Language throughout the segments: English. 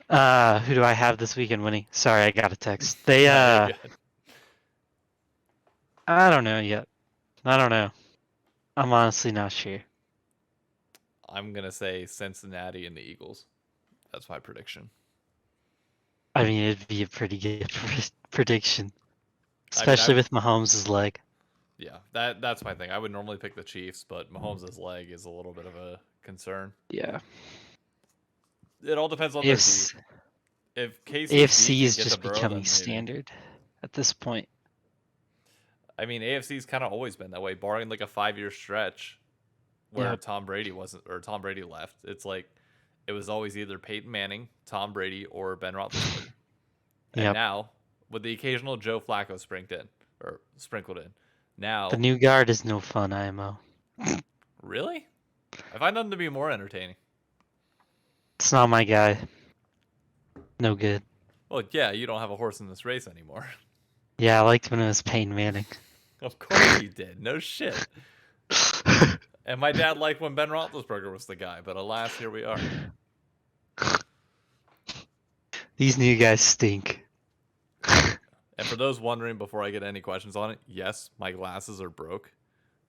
Who do I have this weekend winning? Sorry, I got a text. They No, you're good. I don't know yet. I don't know. I'm honestly not sure. I'm gonna say Cincinnati and the Eagles. That's my prediction. I mean, it'd be a pretty good prediction, I mean, especially with Mahomes' leg. yeah, that's my thing. I would normally pick the Chiefs, but Mahomes' leg is a little bit of a concern. Yeah. It all depends on their D. AFC, If KC's D AFC can is get to just Burrow, becoming then maybe. standard at this point. I mean, AFC's kind of always been that way, barring like a 5 year stretch where Yeah. Tom Brady wasn't or Tom Brady left. It's like it was always either Peyton Manning, Tom Brady, or Ben Roethlisberger. And Yep. now, with the occasional Joe Flacco sprinkled in, The now new guard is no fun, IMO. really, I find them to be more entertaining. It's not my guy. No good. Well, yeah, you don't have a horse in this race anymore. Yeah, I liked when it was Peyton Manning. Of course you did. No shit. And my dad liked when Ben Roethlisberger was the guy, but alas, here we are. These new guys stink. And for those wondering, before I get any questions on it, yes, my glasses are broke.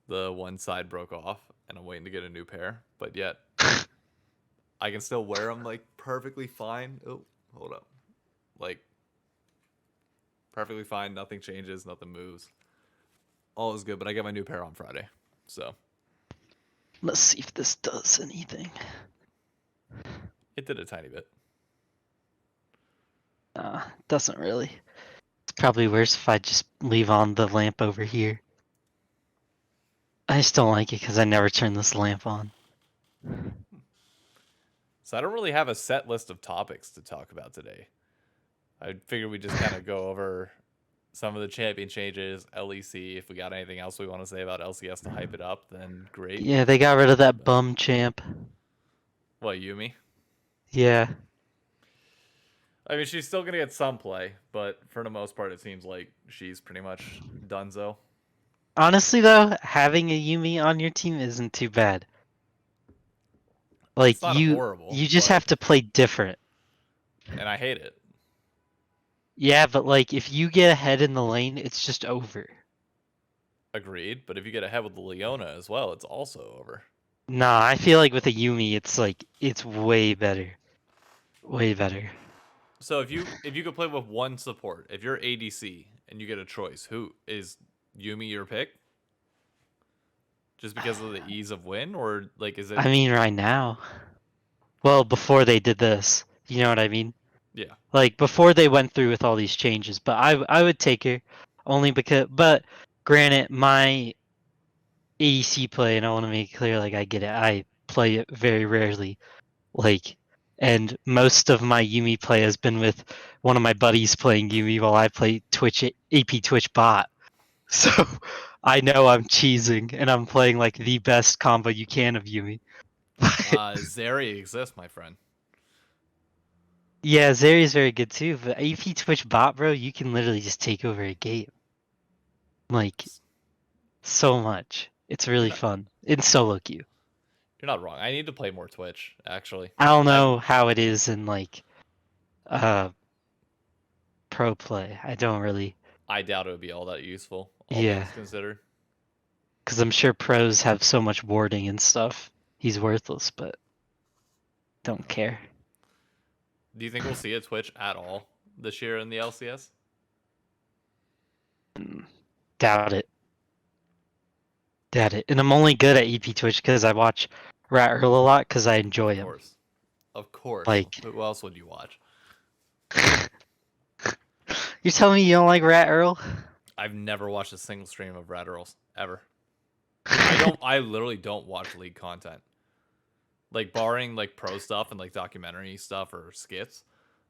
The one side broke off, and I'm waiting to get a new pair. But yet, I can still wear them like perfectly fine. Oh, hold up, like perfectly fine. Nothing changes, nothing moves. All is good. But I get my new pair on Friday, so Let's see if this does anything. it did a tiny bit. Doesn't really. It's probably worse if I just leave on the lamp over here. I just don't like it because I never turn this lamp on. So I don't really have a set list of topics to talk about today. I figured we just kind of go over some of the champion changes, LEC. If we got anything else we want to say about LCS to hype it up, then great. Yeah, they got rid of that But bum champ. what, Yuumi? Yeah. I mean, she's still gonna get some play, but for the most part, it seems like she's pretty much donezo. Honestly, though, having a Yuumi on your team isn't too bad. Like It's not horrible, you just but have to play different. and I hate it. Yeah, but like if you get ahead in the lane, it's just over. Agreed. But if you get ahead with the Leona as well, it's also over. Nah, I feel like with a Yuumi, it's like it's way better. Way better. So if you could play with one support, if you're ADC and you get a choice, who is Yuumi your pick? Just because of the ease of win, or like is it? I mean, right now. Well, before they did this, you know what I mean? Yeah, Like before they went through with all these changes, but I would take her only because. But granted, my ADC play, and I want to make it clear, like I get it. I play it very rarely, like, and most of my Yuumi play has been with one of my buddies playing Yuumi while I play Twitch AP Twitch bot. So I know I'm cheesing, and I'm playing like the best combo you can of Yuumi. Zeri exists, my friend. Yeah, Zeri's very good too, but AP Twitch bot, bro, you can literally just take over a game. Like, so much. It's You're really not fun. In solo queue. you're not wrong. I need to play more Twitch, actually. I don't I've know how it is in like uh pro play. I don't really. I doubt it would be all that useful, all Yeah, things considered. because I'm sure pros have so much warding and stuff. He's worthless, but don't care. Do you think we'll see a Twitch at all this year in the LCS? Doubt it. Doubt it. And I'm only good at EP Twitch because I watch Rat Earl a lot because I enjoy Of him. course. Of course. Like, Who else would you watch? you're telling me you don't like Rat Earl? I've never watched a single stream of Rat Earls ever. I literally don't watch league content. Like barring like pro stuff and like documentary stuff or skits.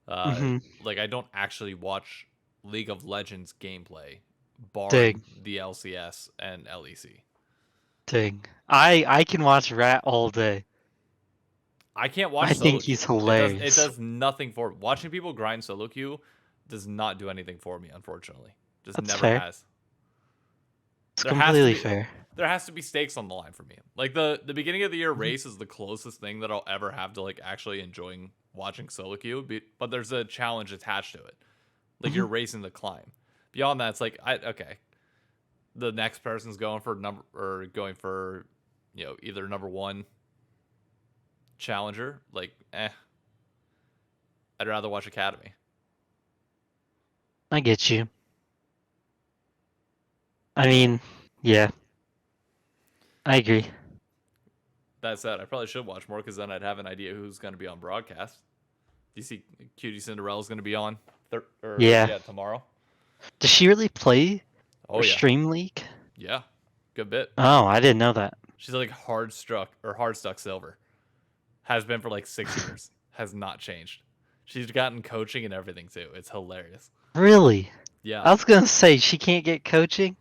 Mm-hmm. Like I don't actually watch League of Legends gameplay barring Dang, the LCS and LEC. dang. I can watch Rat all day. I can't watch I solo think he's queue. It hilarious. does nothing for watching people grind solo queue does not do anything for me, unfortunately. Just That's never fair. has. It's There has to completely be fair. there has to be stakes on the line for me. Like the beginning of the year race is the closest thing that I'll ever have to like actually enjoying watching solo queue, but there's a challenge attached to it. Like Mhm. you're racing the climb. Beyond that, it's like okay, the next person's going for either number one challenger. Like, I'd rather watch Academy. I get you. I mean, yeah, I agree. That said, I probably should watch more because then I'd have an idea who's going to be on broadcast. Do you see Cutie Cinderella's going to be on Yeah. tomorrow? Does she really play Oh or yeah, stream League? yeah, good bit. Oh, I didn't know that. She's like hard stuck silver. Has been for like 6 years. Has not changed. She's gotten coaching and everything too. It's hilarious. Really? Yeah, I was gonna say she can't get coaching.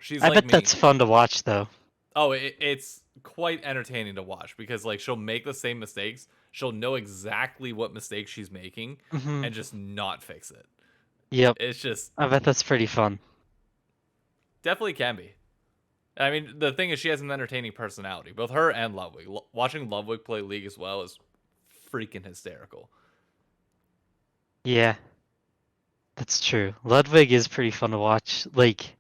she's I like bet me. that's fun to watch though. Oh, it's quite entertaining to watch because like she'll make the same mistakes. She'll know exactly what mistake she's making Hmm. and just not fix it. Yep. It's just I bet that's pretty fun. definitely can be. I mean, the thing is, she has an entertaining personality. Both her and Ludwig. Watching Ludwig play League as well is freaking hysterical. Yeah, that's true. Ludwig is pretty fun to watch. Like,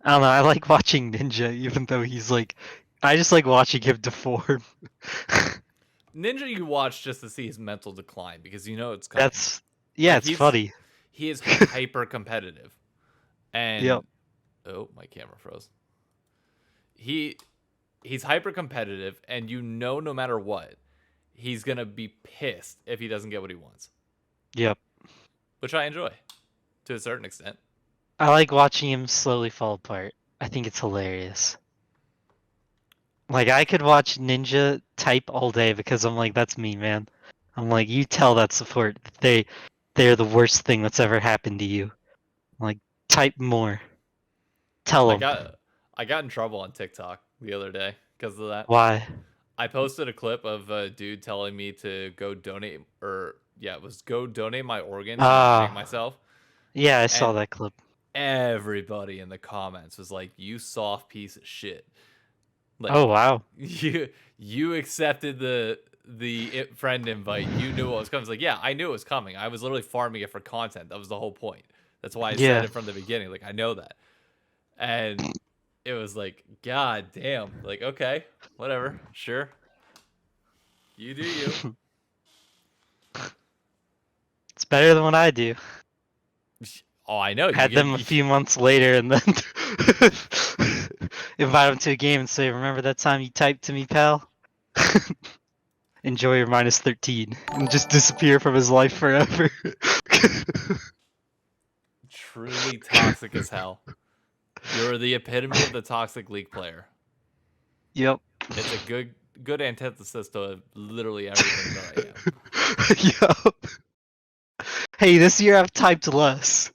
I don't know, I like watching Ninja, even though he's like, I just like watching him deform. Ninja, you watch just to see his mental decline because you know it's coming. That's, yeah, Like it's funny. he is hyper competitive, Yep. and oh, my camera froze. He's hyper competitive, and you know no matter what, he's gonna be pissed if he doesn't get what he wants, Yep. which I enjoy to a certain extent. I like watching him slowly fall apart. I think it's hilarious. Like, I could watch Ninja type all day because I'm like, that's me, man. I'm like, you tell that support that they're the worst thing that's ever happened to you. Like, type more. Tell I them. got I got in trouble on TikTok the other day because of that. Why? I posted a clip of a dude telling me to go donate, or yeah, it was go donate my organs and not hang Ah, myself. yeah, I saw And that clip. everybody in the comments was like, "You soft piece of shit." Like Oh, wow. you accepted the friend invite. You knew what was coming. It's like, yeah, I knew it was coming. I was literally farming it for content. That was the whole point. That's why I said Yeah. it from the beginning. Like I know that. And it was like, God damn. Like, okay, whatever. Sure. You do you. It's better than what I do. Oh, I know. You Had them a get few months later and then invite him to a game and say, remember that time you typed to me, pal? Enjoy your minus 13 and just disappear from his life forever. truly toxic as hell. You're the epitome of the toxic league player. Yep. It's a good antithesis to literally everything that I am. Yep. Hey, this year I've typed less.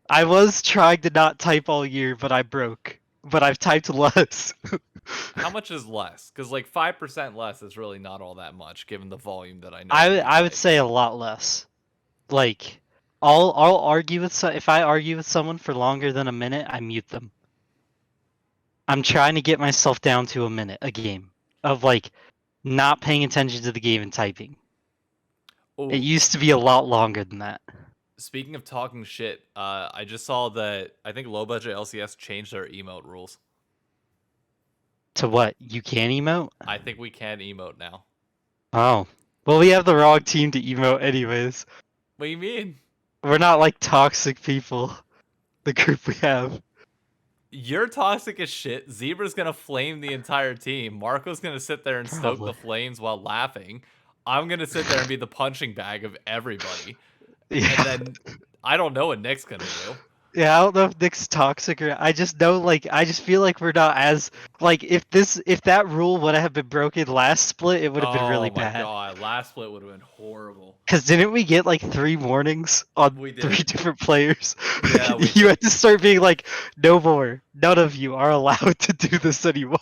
I was trying to not type all year, but I broke. But I've typed less. How much is less? Because like 5% less is really not all that much, given the volume that I know. I would say a lot less. Like, I'll argue with if I argue with someone for longer than a minute, I mute them. I'm trying to get myself down to a minute a game of like not paying attention to the game and typing. It Oh, used to be a lot longer than that. speaking of talking shit, I just saw that I think low budget LCS changed their emote rules. To what? You can emote? I think we can emote now. Oh. Well, we have the wrong team to emote anyways. What do you mean? We're not like toxic people. The group we have. You're toxic as shit. Zebra's gonna flame the entire team. Marco's gonna sit there and stoke Probably. the flames while laughing. I'm gonna sit there and be the punching bag of everybody. Yeah. And then I don't know what Nick's gonna do. Yeah, I don't know if Nick's toxic or I just know I just feel like we're not as like if that rule would have been broken last split, it would have been really Oh my bad. god, last split would have been horrible. Cause didn't we get like 3 warnings on We did. 3 different players? Yeah, we You did. had to start being like, no more. None of you are allowed to do this anymore.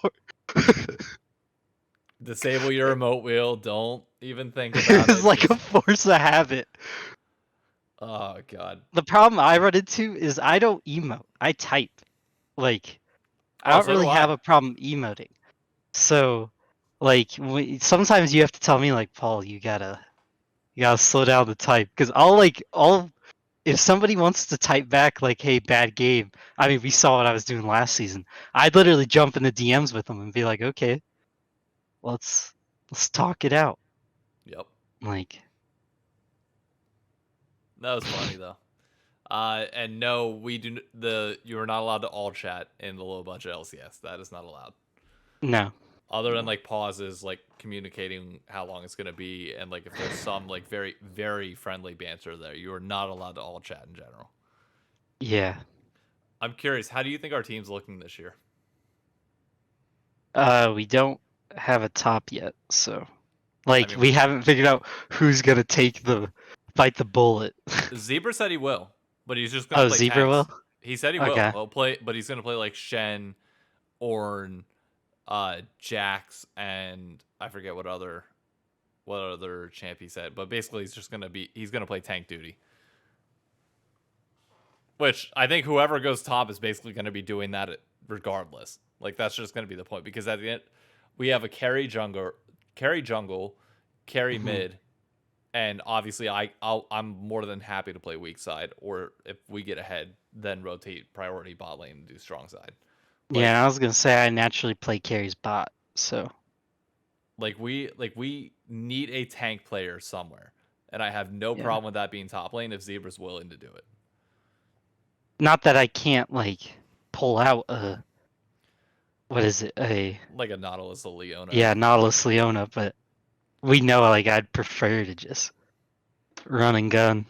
Disable your remote wheel. Don't even think about It's it. like a Just- force of habit. Oh god. The problem I run into is I don't emote. I type. Like I Oh, don't so do really I. have a problem emoting. So Like sometimes you have to tell me like, Paul, you gotta slow down the type because I'll if somebody wants to type back like, hey, bad game. I mean, we saw what I was doing last season. I'd literally jump in the DMs with them and be like, okay, let's let's talk it out. Yep. Like, That was funny though. And no, we do you are not allowed to all chat in the low budget LCS. That is not allowed. no. Other than like pauses, like communicating how long it's gonna be, and like if there's some like very very friendly banter there, you are not allowed to all chat in general. Yeah. I'm curious, how do you think our team's looking this year? We don't have a top yet, so I like mean, we haven't figured out who's gonna take the bite the bullet. Zebra said he will, but he's just gonna Oh, play Zebra tanks. will? He said he will. Okay. He'll play, but he's gonna play like Shen, Ornn, Jax, and I forget what other champ he said. But basically, he's gonna play tank duty. Which I think whoever goes top is basically gonna be doing that regardless. Like that's just gonna be the point because at the end, we have a carry jungle, carry Mhm. mid, and obviously I'm more than happy to play weak side, or if we get ahead, then rotate priority bot lane and do strong side. Like Yeah, I was gonna say I naturally play carries bot, so we need a tank player somewhere, and I have no yeah. problem with that being top lane if Zebra's willing to do it. Not that I can't like pull out a what is it? A Like a Nautilus, a Leona. yeah, Nautilus Leona, but we know like I'd prefer to just run and gun.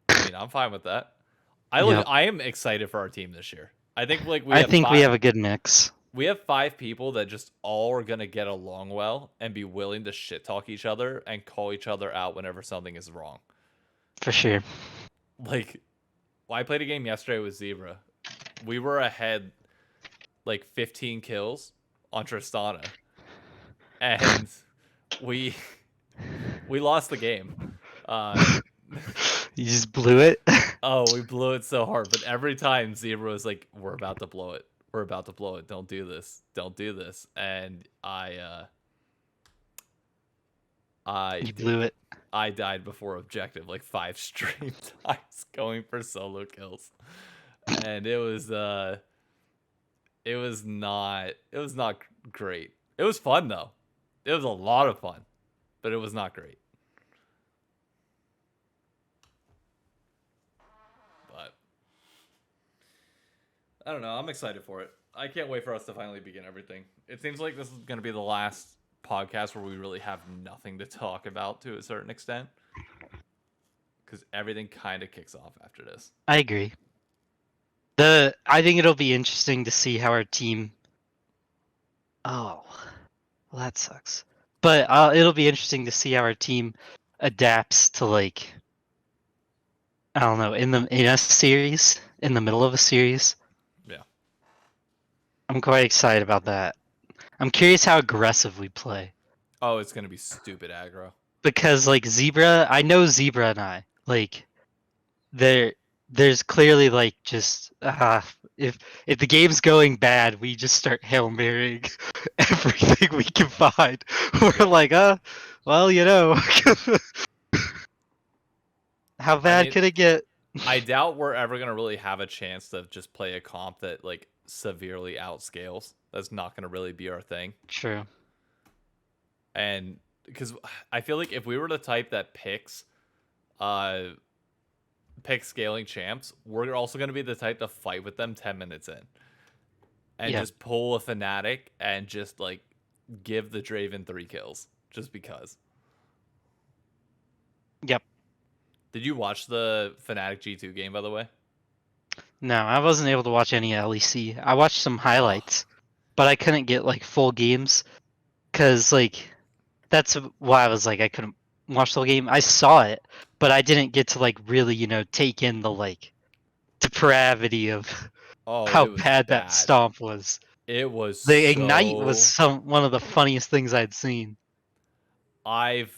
I mean, I'm fine with that. Yep. I am excited for our team this year. I think like I think we have a good mix. we have 5 people that just all are gonna get along well and be willing to shit talk each other and call each other out whenever something is wrong. For sure. Like, I played a game yesterday with Zebra. We were ahead like 15 kills on Tristana, and we we lost the game. You just blew it. Oh, we blew it so hard. But every time Zebra was like, "We're about to blow it. We're about to blow it. Don't do this. Don't do this." And I You did. blew it. I died before objective like 5 straight times going for solo kills, and it was not great. It was fun though. It was a lot of fun, but it was not great. But I don't know. I'm excited for it. I can't wait for us to finally begin everything. It seems like this is going to be the last podcast where we really have nothing to talk about to a certain extent, because everything kind of kicks off after this. I agree. I think it'll be interesting to see how our team. Oh, well, that sucks. But it'll be interesting to see how our team adapts to like I don't know in a series in the middle of a series. Yeah. I'm quite excited about that. I'm curious how aggressive we play Oh, it's going to be stupid aggro. because like Zebra, I know Zebra and I like there. There's clearly like just if the game's going bad, we just start hail marrying everything we can find. We're like, well, you know, how I bad mean, could it get? I doubt we're ever going to really have a chance to just play a comp that like severely outscales. That's not going to really be our thing. True. And because I feel like if we were the type that uh pick scaling champs, we're also going to be the type to fight with them 10 minutes in and Yeah. just pull a Fnatic and just like give the Draven 3 kills just because. Yep. Did you watch the Fnatic G2 game, by the way? No, I wasn't able to watch any LEC. I watched some Oh, highlights, but I couldn't get like full games because like that's why I was like I couldn't watch the whole game. I saw it, but I didn't get to like really take in the like depravity of oh, how it was bad that bad. stomp was. It was The ignite was so. one of the funniest things I'd seen. I've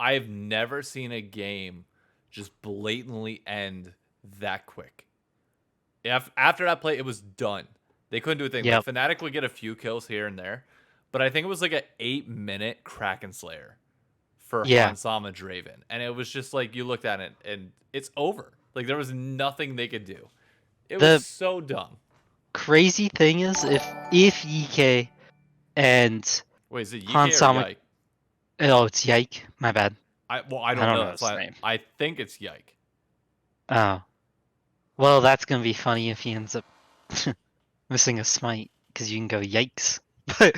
I've never seen a game just blatantly end that quick. After that play, it was done. They couldn't do a thing. Like Yep. Fnatic would get a few kills here and there, but I think it was like an 8-minute Kraken Slayer for Yeah. Hansama Draven, and it was just like you looked at it and it's over. Like there was nothing they could do. It was The so dumb. crazy thing is if Yike and Wait, is it Yike or Hansama, Yike? oh, it's Yike. My bad. I I don't don't know. know That's his why name. I think it's Yike. Oh, well, that's gonna be funny if he ends up missing a smite because you can go yikes. But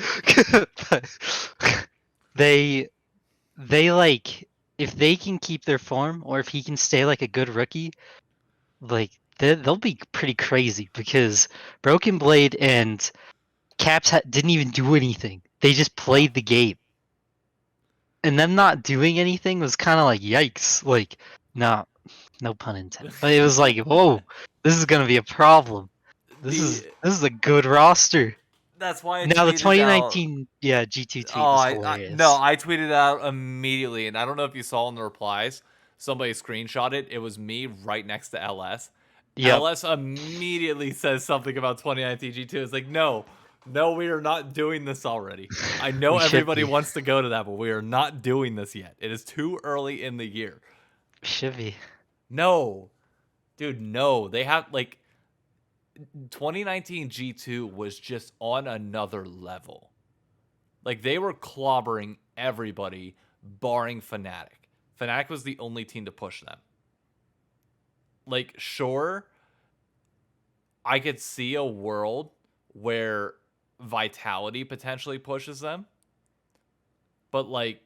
they they like if they can keep their form or if he can stay like a good rookie, like they'll be pretty crazy because Broken Blade and Caps didn't even do anything. They just No. played the game. And them not doing anything was kind of like yikes. Like, no pun intended. But it was like, whoa, this is gonna be a problem. This the is this is a good roster. That's why I Now the tweeted out. 2019 G2 tweet Oh, was no, hilarious. I tweeted out immediately, and I don't know if you saw in the replies. Somebody screenshot it. It was me right next to LS. Yep, LS immediately says something about 2019 G2. It's like, no, no, we are not doing this already. I know we should everybody be. wants to go to that, but we are not doing this yet. It is too early in the year. Should be. No, dude, no. They have like 2019 G2 was just on another level. Like they were clobbering everybody, barring Fnatic. Fnatic was the only team to push them. Like, sure, I could see a world where Vitality potentially pushes them, but like,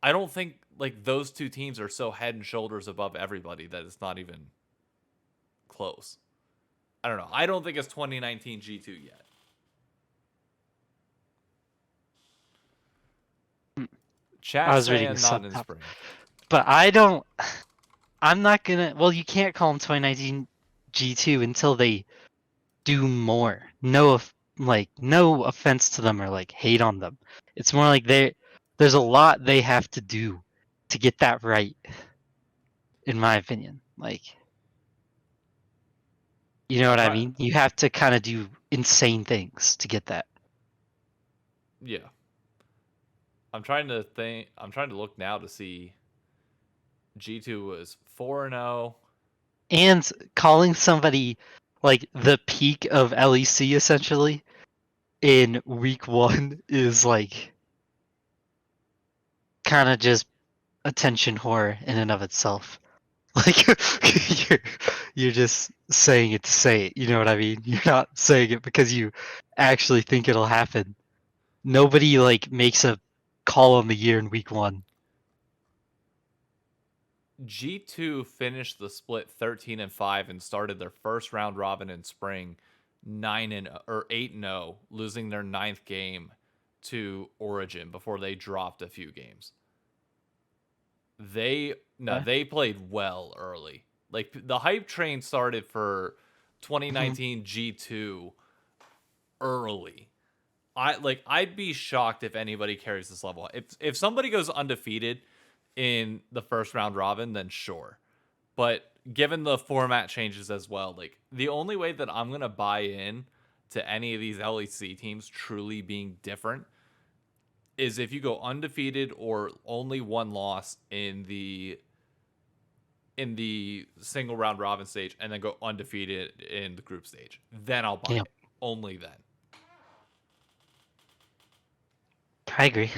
I don't think like those two teams are so head and shoulders above everybody that it's not even close. I don't know. I don't think it's 2019 G2 yet. I Chat was reading a saying not in subtop, spring. but I don't. I'm not gonna. Well, you can't call them 2019 G2 until they do more. No offense to them or like hate on them. It's more like there's a lot they have to do to get that right, in my opinion. Like, you know I'm what I trying. mean? You have to kind of do insane things to get that. Yeah. I'm trying to think. I'm trying to look now to see. G2 was 4-0. And calling somebody like the peak of LEC essentially in week 1 is like kind of just attention whore in and of itself. Like you're you're just saying it to say it. You know what I mean? You're not saying it because you actually think it'll happen. Nobody like makes a call on the year in week 1. G2 finished the split 13-5 and started their first round robin in spring 8-0, losing their ninth game to Origin before they dropped a few games. They played well early. Like the hype train started for 2019 G2 early. I'd be shocked if anybody carries this level. If somebody goes undefeated in the first round robin, then sure. But given the format changes as well, like the only way that I'm gonna buy in to any of these LEC teams truly being different is if you go undefeated or only one loss in the single round robin stage and then go undefeated in the group stage. Then I'll buy Yeah, it. Only then. I agree.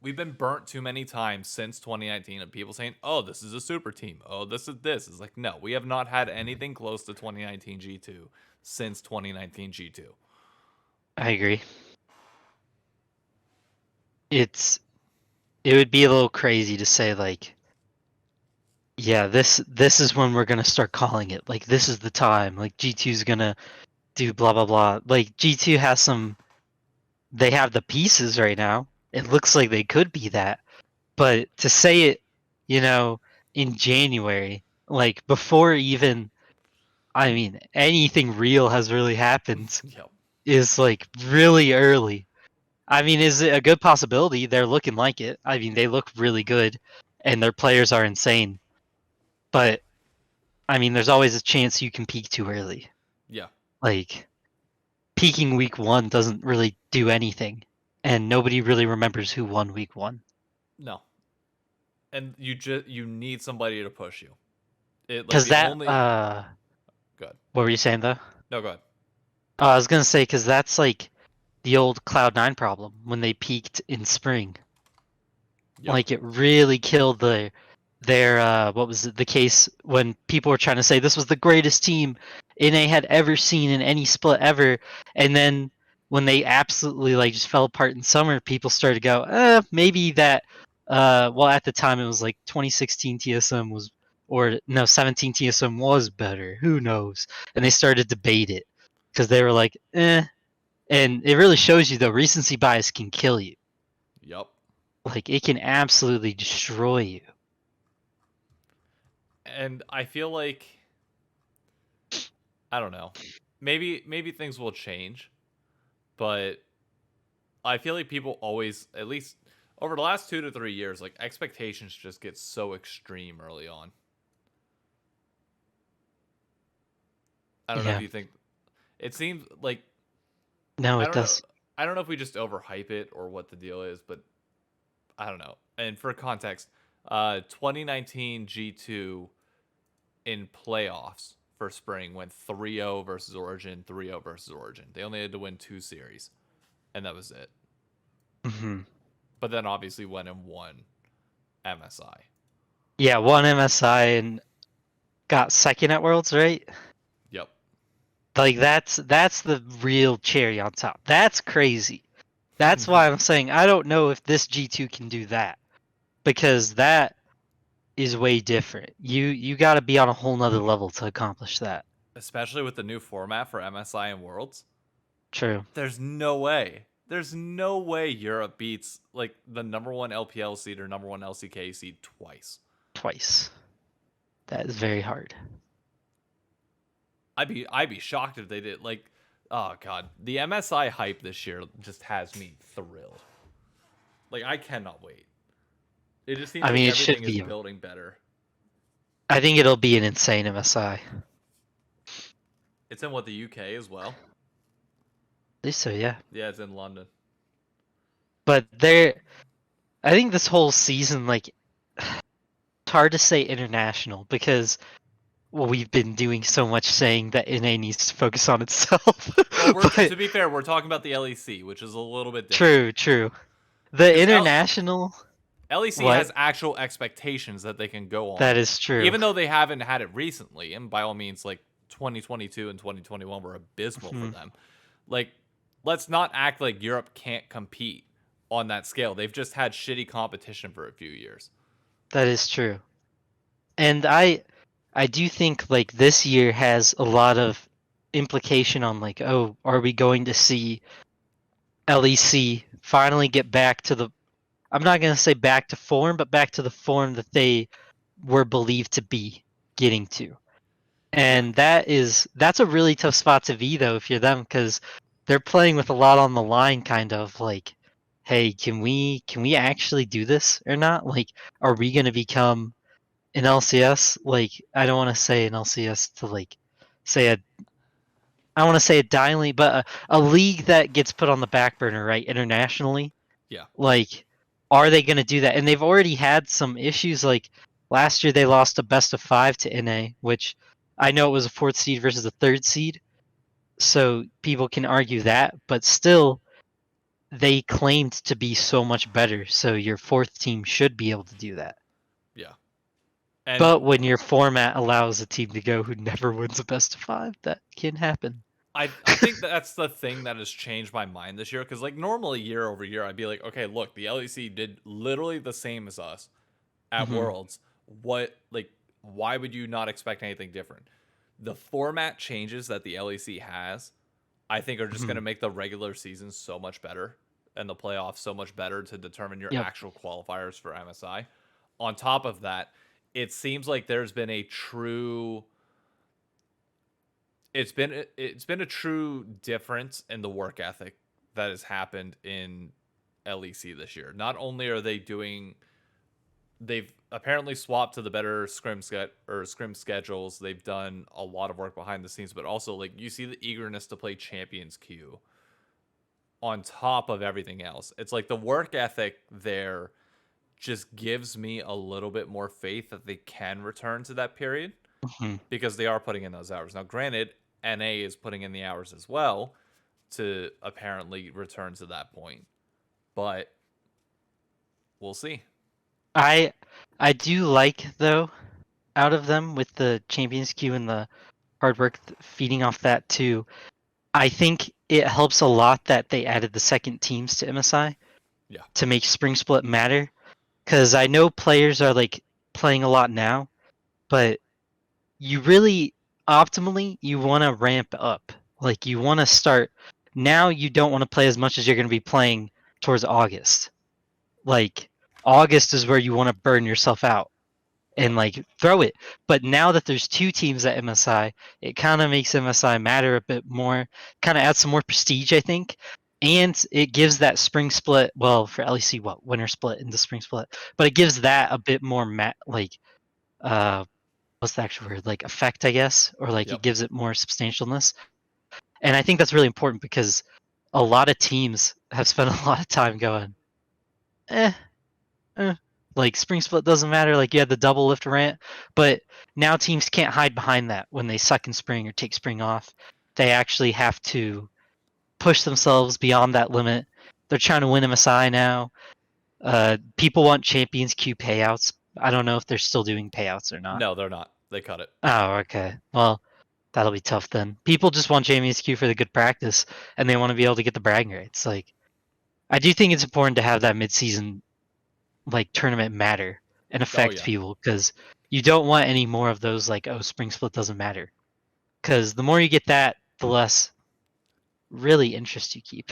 We've been burnt too many times since 2019 of people saying, "Oh, this is a super team. Oh, this is this." It's like, no, we have not had anything close to 2019 G2 since 2019 G2. I agree. It would be a little crazy to say like, yeah, this is when we're gonna start calling it. Like this is the time. Like G2 is gonna do blah blah blah. Like G2 has they have the pieces right now. It looks like they could be that. But to say it, you know, in January, like before even I mean anything real has really happened Yep. is like really early. I mean, is it a good possibility? They're looking like it. I mean, they look really good and their players are insane. But I mean, there's always a chance you can peak too early. Yeah. Like peaking week 1 doesn't really do anything. and nobody really remembers who won week 1. No, and you need somebody to push you. It like Cuz the that only good. what were you saying though? No, go ahead. I was going to say cuz that's like the old Cloud9 problem when they peaked in spring. Yep. Like it really killed their what was it, the case when people were trying to say this was the greatest team NA had ever seen in any split ever, and then when they absolutely like just fell apart in summer, people started to go, maybe that well at the time it was like 2016 TSM was, or no, 17 TSM was better, who knows, and they started to debate it because they were like and it really shows you though recency bias can kill you. Yep. Like it can absolutely destroy you. And I feel like I don't know. Maybe things will change, but I feel like people always, at least over the last 2 to 3 years, like expectations just get so extreme early on. I don't know if Yeah. you think it seems like No, I it don't know. does. I don't know if we just overhype it or what the deal is, but I don't know. And for context, 2019 G2 in playoffs for spring went 3-0 versus Origin, 3-0 versus Origin. They only had to win 2 series, and that was it. Hmm. But then obviously went and won MSI. Yeah, won MSI and got second at Worlds, right? Yep. Like that's the real cherry on top. That's crazy. That's why I'm saying I don't know if this G2 can do that because that is way different. You got to be on a whole nother level to accomplish that. Especially with the new format for MSI and Worlds. True. There's no way. There's no way Europe beats like the number one LPL seed or number one LCK seed twice. Twice. That is very hard. I'd be shocked if they did. Like, oh god, the MSI hype this year just has me thrilled. Like I cannot wait. It just seems I like mean, it should everything is be. building better. I think it'll be an insane MSI. At It's in what the UK as well. least so, yeah. Yeah, it's in London. But I think this whole season, like, it's hard to say international because well, we've been doing so much saying that NA needs to focus on itself. Well, But to be fair, we're talking about the LEC, which is a little bit different. true, true. The Because international, LEC what? has actual expectations that they can go That on, is true. even though they haven't had it recently. And by all means, like 2022 and 2021 were abysmal for Mhm. them. Like, let's not act like Europe can't compete on that scale. They've just had shitty competition for a few years. That is true. And I do think like this year has a lot of implication on like, oh, are we going to see LEC finally get back to the, I'm not going to say back to form, but back to the form that they were believed to be getting to. Yeah. And that's a really tough spot to be though if you're them because they're playing with a lot on the line, kind of like, hey, can we actually do this or not? Like, are we going to become an LCS? Like, I don't want to say an LCS to like say a, I want to say a dying, but a league that gets put on the back burner, right, internationally. Yeah. Like, are they going to do that? And they've already had some issues. Like last year, they lost a best of 5 to NA, which I know it was a fourth seed versus a third seed, so people can argue that. But still, they claimed to be so much better. So your fourth team should be able to do that. Yeah. And But when your format allows a team to go who never wins a best of 5, that can happen. I think that's the thing that has changed my mind this year because like normally year over year I'd be like, okay, look, the LEC did literally the same as us at Hmm. Worlds. What like why would you not expect anything different? The format changes that the LEC has, I think, are just going Hmm. to make the regular season so much better and the playoffs so much better to determine your Yep. actual qualifiers for MSI. On top of that, it seems like there's been a true it's been a true difference in the work ethic that has happened in LEC this year. Not only are they've apparently swapped to the better scrim schedules. They've done a lot of work behind the scenes, but also like you see the eagerness to play Champions Queue. on top of everything else. It's like the work ethic there just gives me a little bit more faith that they can return to that period Mhm. because they are putting in those hours. Now, granted, NA is putting in the hours as well to apparently return to that point, but we'll see. I I do like though out of them with the Champions Queue and the hard work feeding off that too. I think it helps a lot that they added the second teams to MSI Yeah. to make Spring Split matter. Because I know players are like playing a lot now, but you really optimally you want to ramp up. Like you want to start now. You don't want to play as much as you're going to be playing towards August. Like August is where you want to burn yourself out and Yep. like throw it. But now that there's two teams at MSI, it kind of makes MSI matter a bit more. Kind of adds some more prestige, I think, and it gives that spring split. Well, for LEC, what winter split into spring split, but it gives that a bit more like uh, what's the actual word? Like effect, I guess, or like it Yep. gives it more substantialness. And I think that's really important because a lot of teams have spent a lot of time going, eh, eh, like spring split doesn't matter. Like you had the double lift rant, but now teams can't hide behind that when they suck in spring or take spring off. They actually have to push themselves beyond that limit. They're trying to win MSI now. People want Champions Q payouts. I don't know if they're still doing payouts or not. No, they're not. They cut it. Oh, okay. Well, that'll be tough then. People just want Champions Q for the good practice, and they want to be able to get the bragging rights. Like, I do think it's important to have that midseason like tournament matter and Oh affect yeah. people because you don't want any more of those like spring split doesn't matter because the more you get that the less really interest you keep.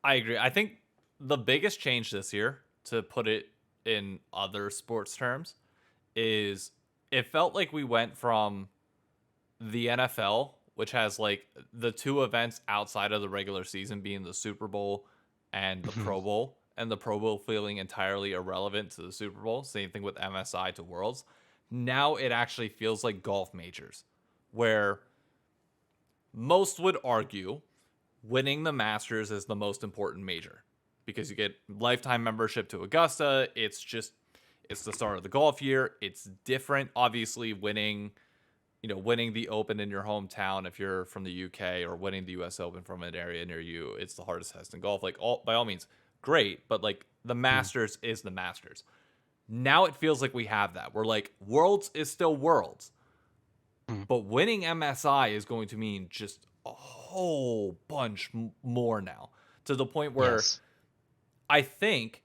I agree. I think the biggest change this year, to put it in other sports terms, is it felt like we went from the NFL, which has like the two events outside of the regular season being the Super Bowl and the Pro Bowl, and the Pro Bowl feeling entirely irrelevant to the Super Bowl. Same thing with MSI to Worlds. Now it actually feels like golf majors, where most would argue winning the Masters is the most important major because you get lifetime membership to Augusta. It's the start of the golf year. It's different. Obviously, winning the Open in your hometown if you're from the UK, or winning the US Open from an area near you, it's the hardest test in golf. Like by all means, great, but like the Masters is the Masters. Now it feels like we have that. We're like Worlds is still Worlds, but winning MSI is going to mean just a whole bunch more now, to the point where Yes. I think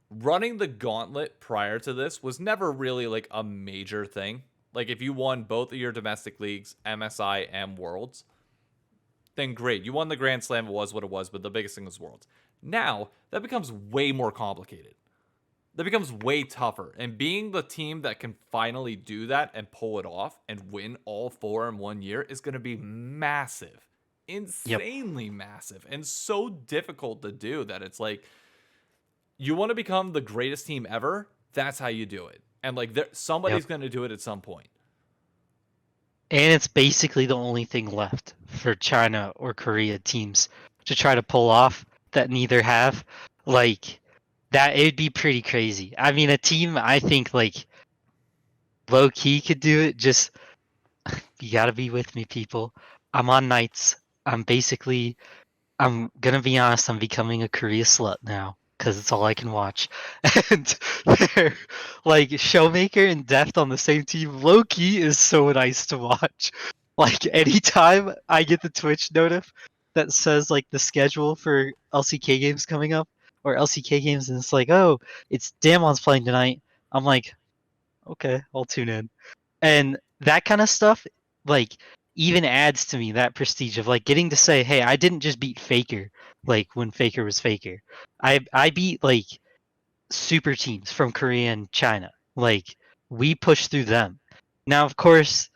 running the gauntlet prior to this was never really like a major thing. Like if you won both of your domestic leagues, MSI and Worlds, then great. You won the Grand Slam, it was what it was, but the biggest thing was Worlds. Now, that becomes way more complicated. That becomes way tougher. And being the team that can finally do that and pull it off and win all four in 1 year is going to be massive. Yep. Insanely massive. And so difficult to do that it's like, you want to become the greatest team ever, that's how you do it. And like Yep. somebody's going to do it at some point. And it's basically the only thing left for China or Korea teams to try to pull off that neither have. Like that, it'd be pretty crazy. I mean, a team I think like low key could do it. Just you gotta be with me, people. I'm on nights. I'm gonna be honest. I'm becoming a Korea slut now because it's all I can watch. And they're like Showmaker and Deft on the same team. Low key is so nice to watch. Like anytime I get the Twitch notif that says like the schedule for LCK games coming up or LCK games, and it's like, oh, it's Damon's playing tonight. I'm like, okay, I'll tune in. And that kind of stuff, like, even adds to me that prestige of like getting to say, hey, I didn't just beat Faker, like when Faker was Faker. I beat like super teams from Korea and China. Like we pushed through them. Now, of course,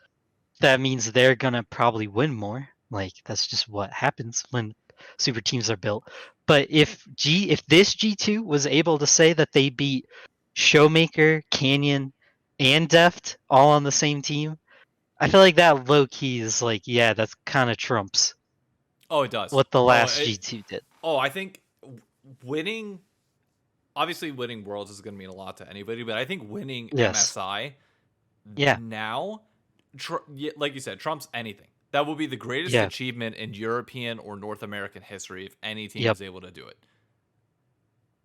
that means they're gonna probably win more. Like that's just what happens when super teams are built. But if this G2 was able to say that they beat Showmaker, Canyon, and Deft all on the same team, I feel like that low key is like, yeah, that's kind of trumps Oh, it does. what the Oh, last G2 did. Oh, I think winning, obviously winning Worlds is going to mean a lot to anybody, but I think winning Yes. MSI Yeah. now, like you said, trumps anything. That will be the greatest Yeah. achievement in European or North American history if any team Yep. is able to do it.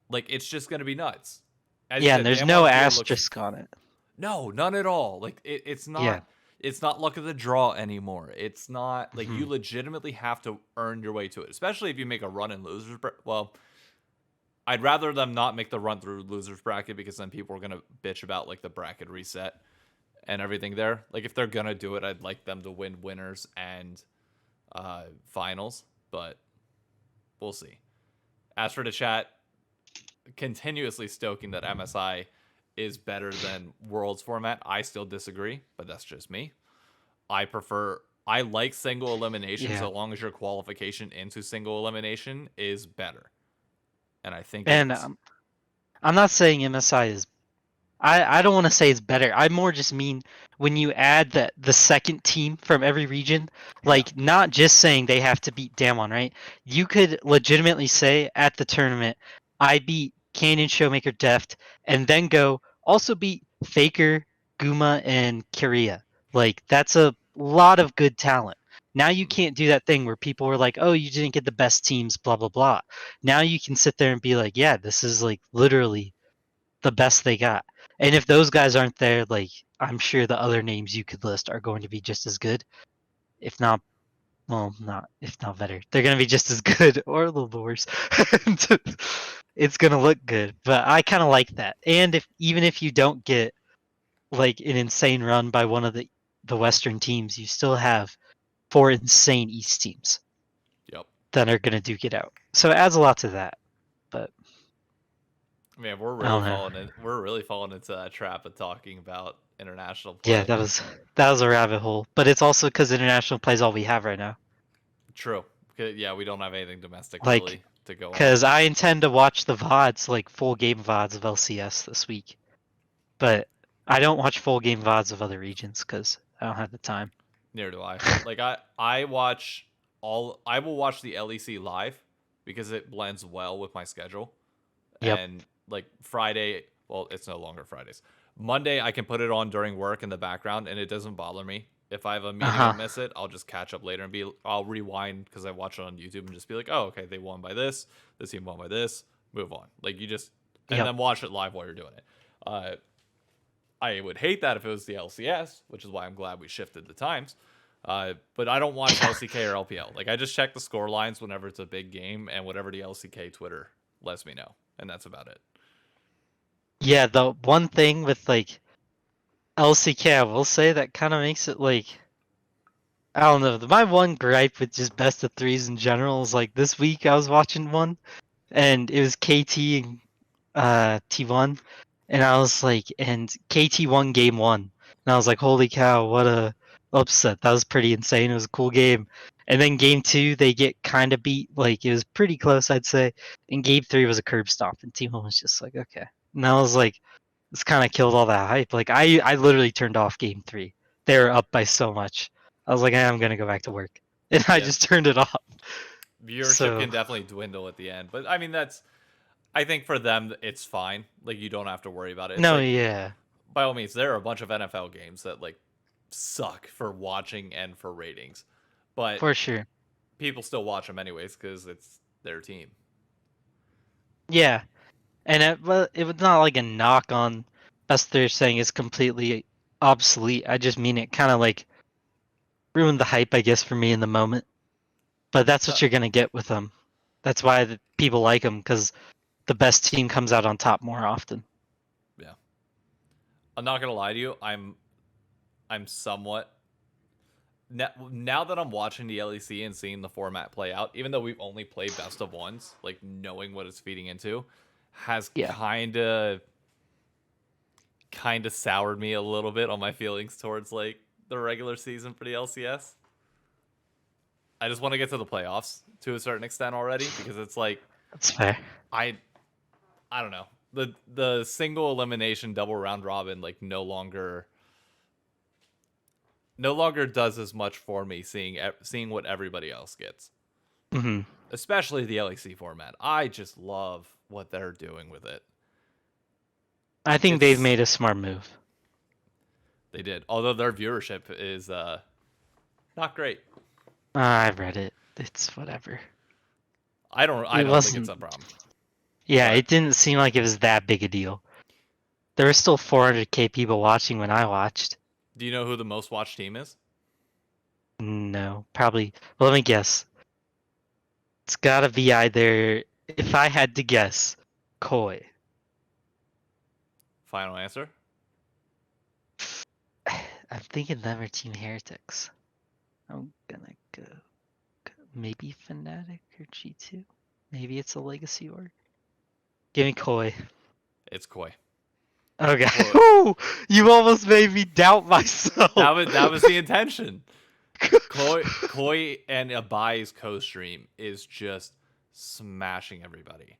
Like, it's just going to be nuts. As you Yeah, and said, there's no Damon's gear looks asterisk on it. no, none at all. Like it's Yeah. not. It's not luck of the draw anymore. It's not like you Hmm. legitimately have to earn your way to it, especially if you make a run in losers. Well, I'd rather them not make the run through losers bracket because then people are gonna bitch about like the bracket reset and everything there. Like if they're gonna do it, I'd like them to win winners and finals, but we'll see. As for the chat, continuously stoking that MSI is better than Worlds format, I still disagree, but that's just me. I like single elimination Yeah. so long as your qualification into single elimination is better. And I think it And is. I'm not saying MSI is. I don't want to say it's better. I more just mean when you add the second team from every region, Yeah. like not just saying they have to beat Damon, right? You could legitimately say at the tournament, I beat Canyon Showmaker Deft, and then go also beat Faker, Guma, and Korea. Like that's a lot of good talent. Now you Mm, can't do that thing where people were like, "Oh, you didn't get the best teams," blah blah blah. Now you can sit there and be like, "Yeah, this is like literally the best they got." And if those guys aren't there, like I'm sure the other names you could list are going to be just as good, if not, well, not if not better. They're going to be just as good or a little worse. It's going to look good, but I kind of like that. And if even if you don't get like an insane run by one of the Western teams, you still have four insane East teams yep. that are going to duke it out. So it adds a lot to that. But Man, I don't know. we're really falling into that trap of talking about international Yeah, play. that was a rabbit hole. But it's also because international plays all we have right now. True. Yeah, we don't have anything domestic Like, really to go on. because I intend to watch the VODs, like full game VODs of LCS this week. But I don't watch full game VODs of other regions because I don't have the time. Neither do I. Like I watch I will watch the LEC live because it blends well with my schedule. Yep. And like Friday, well, it's no longer Fridays. Monday, I can put it on during work in the background, and it doesn't bother me. If I have a Uh meeting and huh. miss it, I'll just catch up later and I'll rewind because I watch it on YouTube and just be like, oh, okay, they won by this team won by this, move on. Like you just, and Yep. then watch it live while you're doing it. Uh, I would hate that if it was the LCS, which is why I'm glad we shifted the times. But I don't watch LCK or LPL. Like I just check the score lines whenever it's a big game and whatever the LCK Twitter lets me know, and that's about it. Yeah, the one thing with like LCK, I will say that kind of makes it like I don't know. My one gripe with just best of threes in general is like this week I was watching one and it was KT and T1, and I was like, and KT won game one, and I was like, holy cow, what a upset! That was pretty insane. It was a cool game. And then game two, they get kind of beat. Like it was pretty close, I'd say. And game three was a curb stomp, and T1 was just like, okay. And I was like, this kind of killed all that hype. Like I literally turned off game three. They were up by so much. I was like, I'm gonna go back to work, and I Yeah, just turned it off. viewership So can definitely dwindle at the end, but I mean that's I think for them it's fine. Like you don't have to worry about it. It's no, like yeah, by all means there are a bunch of NFL games that like suck for watching and for ratings, but for sure. people still watch them anyways because it's their team. Yeah, and it was not like a knock on us. They're saying it's completely obsolete. I just mean it kind of like ruined the hype, I guess, for me in the moment. But that's No, what you're gonna get with them. That's why people like them because the best team comes out on top more often. yeah, I'm not gonna lie to you. I'm somewhat now that I'm watching the LEC and seeing the format play out, even though we've only played best of ones, like knowing what it's feeding into, has Yeah, kind of soured me a little bit on my feelings towards like the regular season for the LCS. I just want to get to the playoffs to a certain extent already because it's like that's fair. I I don't know. The single elimination double round robin like no longer does as much for me seeing what everybody else gets. Hmm. especially the LEC format. I just love what they're doing with it. I think they've It's made a smart move. They did, although their viewership is not great. I've read it. It's whatever. I It don't think it's wasn't. a problem. Yeah, But it didn't seem like it was that big a deal. There were still 400K people watching when I watched. do you know who the most watched team is? No, probably. Well, let me guess. It's gotta be either. If I had to guess, Koi. Final answer. I'm thinking them or Team Heretics. I'm gonna go maybe Fnatic or G2. Maybe it's a Legacy org. Give me Koi. It's Koi. Okay. Koi. Ooh, you almost made me doubt myself. That was the intention. Koi and Abai's co-stream is just smashing everybody,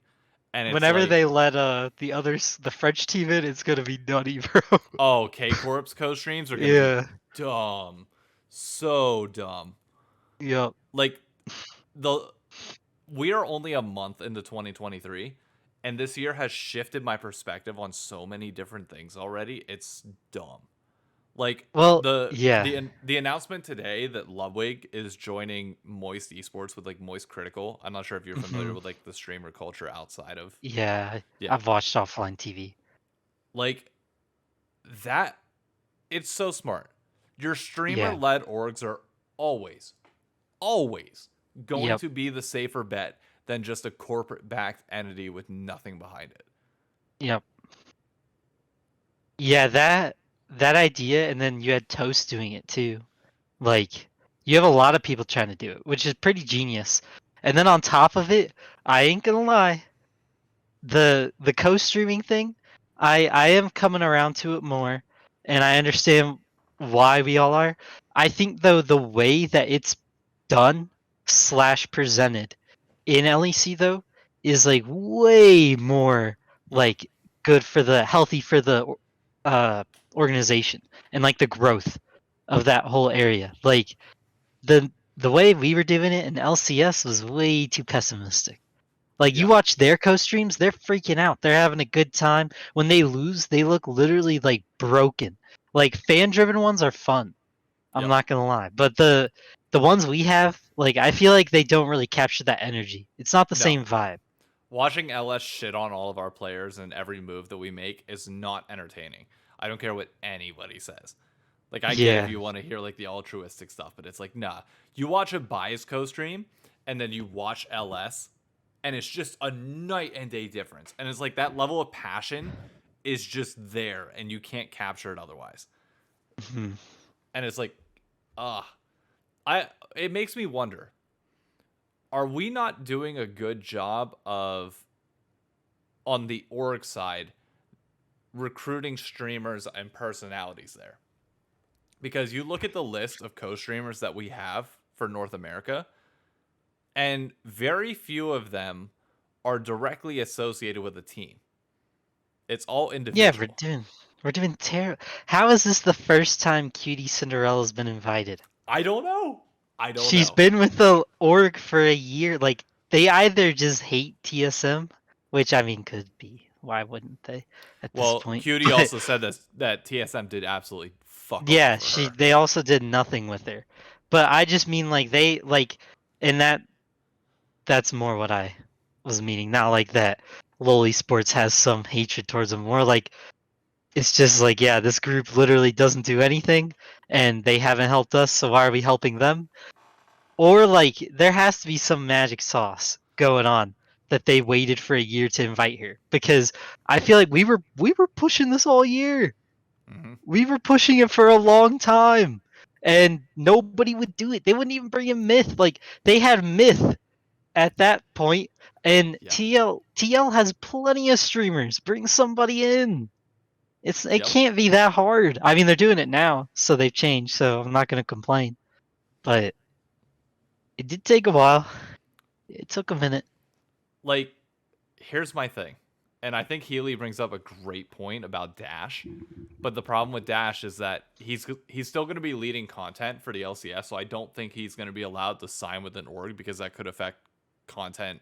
and it's Whenever like, they let the French team in, it's gonna be nutty, bro. oh, K Corp's co-streams are gonna be Yeah. dumb, so dumb. Yep. Like the we are only a month into 2023, and this year has shifted my perspective on so many different things already. It's dumb. Like Well, yeah. the announcement today that Ludwig is joining Moist Esports with like Moist Critical. I'm not sure if you're familiar Hmm. with like the streamer culture outside of. Yeah. Yeah. I've watched offline TV. Like that, it's so smart. Your streamer Yeah. led orgs are always going Yep. to be the safer bet than just a corporate backed entity with nothing behind it. Yep. Yeah, that idea, and then you had Toast doing it too. Like, you have a lot of people trying to do it, which is pretty genius. And then on top of it, I ain't gonna lie, the co-streaming thing, I am coming around to it more, and I understand why we all are. I think though the way that it's done slash presented in LEC though is like way more like good for the healthy for the uh organization and like the growth of that whole area. Like the way we were doing it in LCS was way too pessimistic. Like you Yeah. watch their co-streams, they're freaking out. They're having a good time. When they lose, they look literally like broken. Like fan-driven ones are fun. I'm Yep. not gonna lie, but the ones we have, like I feel like they don't really capture that energy. It's not the No. same vibe. Watching LS shit on all of our players and every move that we make is not entertaining. I don't care what anybody says. Like, I get if Yeah. you want to hear like the altruistic stuff, but it's like, nah. You watch a bias co-stream and then you watch LS, and it's just a night and day difference. And it's like that level of passion is just there, and you can't capture it otherwise. Mhm. And it's like, ah, I. It makes me wonder: are we not doing a good job of, on the org side, recruiting streamers and personalities there? Because you look at the list of co-streamers that we have for North America, and very few of them are directly associated with a team. It's all Yeah, individual. we're doing terrible. How is this the first time Cutie Cinderella's been invited? I don't know. I don't She's know. been with the org for a year. Like they either just hate TSM, which I mean could be. Why wouldn't they at this Well, point? Cutie But also said that TSM did absolutely fuck all yeah, for her. they also did nothing with her. But I just mean like they like and that's more what I was meaning. Not like that Loli Sports has some hatred towards them. More like it's just like, yeah, this group literally doesn't do anything and they haven't helped us, so why are we helping them? Or like there has to be some magic sauce going on that they waited for a year to invite her. Because I feel like we were pushing this all year. Mm-hmm. We were pushing it for a long time. And nobody would do it. They wouldn't even bring in Myth. Like they had Myth at that point, and Yeah. TL has plenty of streamers. Bring somebody in. It Yep. can't be that hard. I mean, they're doing it now, so they've changed. So I'm not gonna complain. But it did take a while. It took a minute. Like, here's my thing, And I think Healy brings up a great point about Dash. But the problem with Dash is that he's still going to be leading content for the LCS, so I don't think he's going to be allowed to sign with an org because that could affect content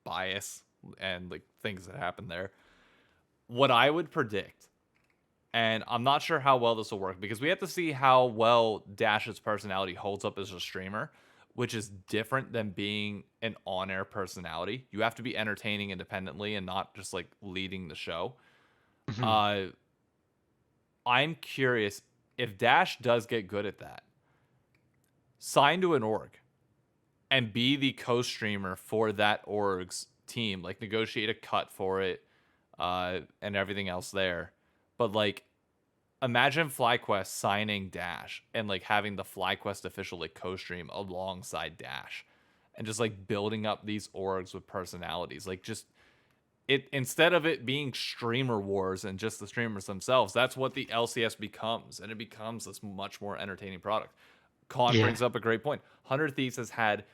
bias and like things that happen there. What I would predict, and I'm not sure how well this will work because we have to see how well Dash's personality holds up as a streamer, which is different than being an on-air personality. You have to be entertaining independently and not just like leading the show. Mhm. I'm curious if Dash does get good at that. Sign to an org and be the co-streamer for that org's team, like negotiate a cut for it, and everything else there. But like, imagine FlyQuest signing Dash and like having the FlyQuest official like co-stream alongside Dash, and just like building up these orgs with personalities. Like just it instead of it being streamer wars and just the streamers themselves, that's what the LCS becomes, and it becomes this much more entertaining product. Con Yeah. brings up a great point. 100 Thieves has had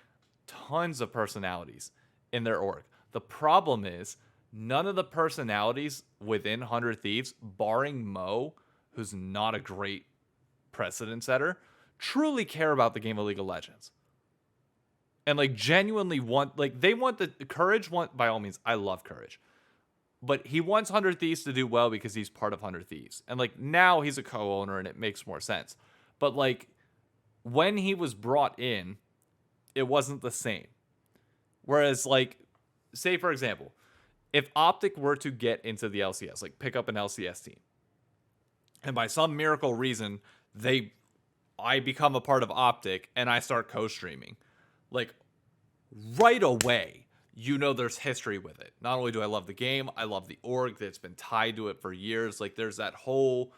tons of personalities in their org. The problem is none of the personalities within 100 Thieves, barring Mo, who's not a great precedent setter, truly care about the game of League of Legends. And like genuinely want, like they want the Courage, want by all means, I love Courage. But he wants 100 Thieves to do well because he's part of 100 Thieves. And like now he's a co-owner and it makes more sense. But like when he was brought in, it wasn't the same. Whereas like say for example, if Optic were to get into the LCS, like pick up an LCS team, and by some miracle reason I become a part of Optic and I start co-streaming, like right away, you know there's history with it. Not only do I love the game, I love the org that's been tied to it for years. Like there's that whole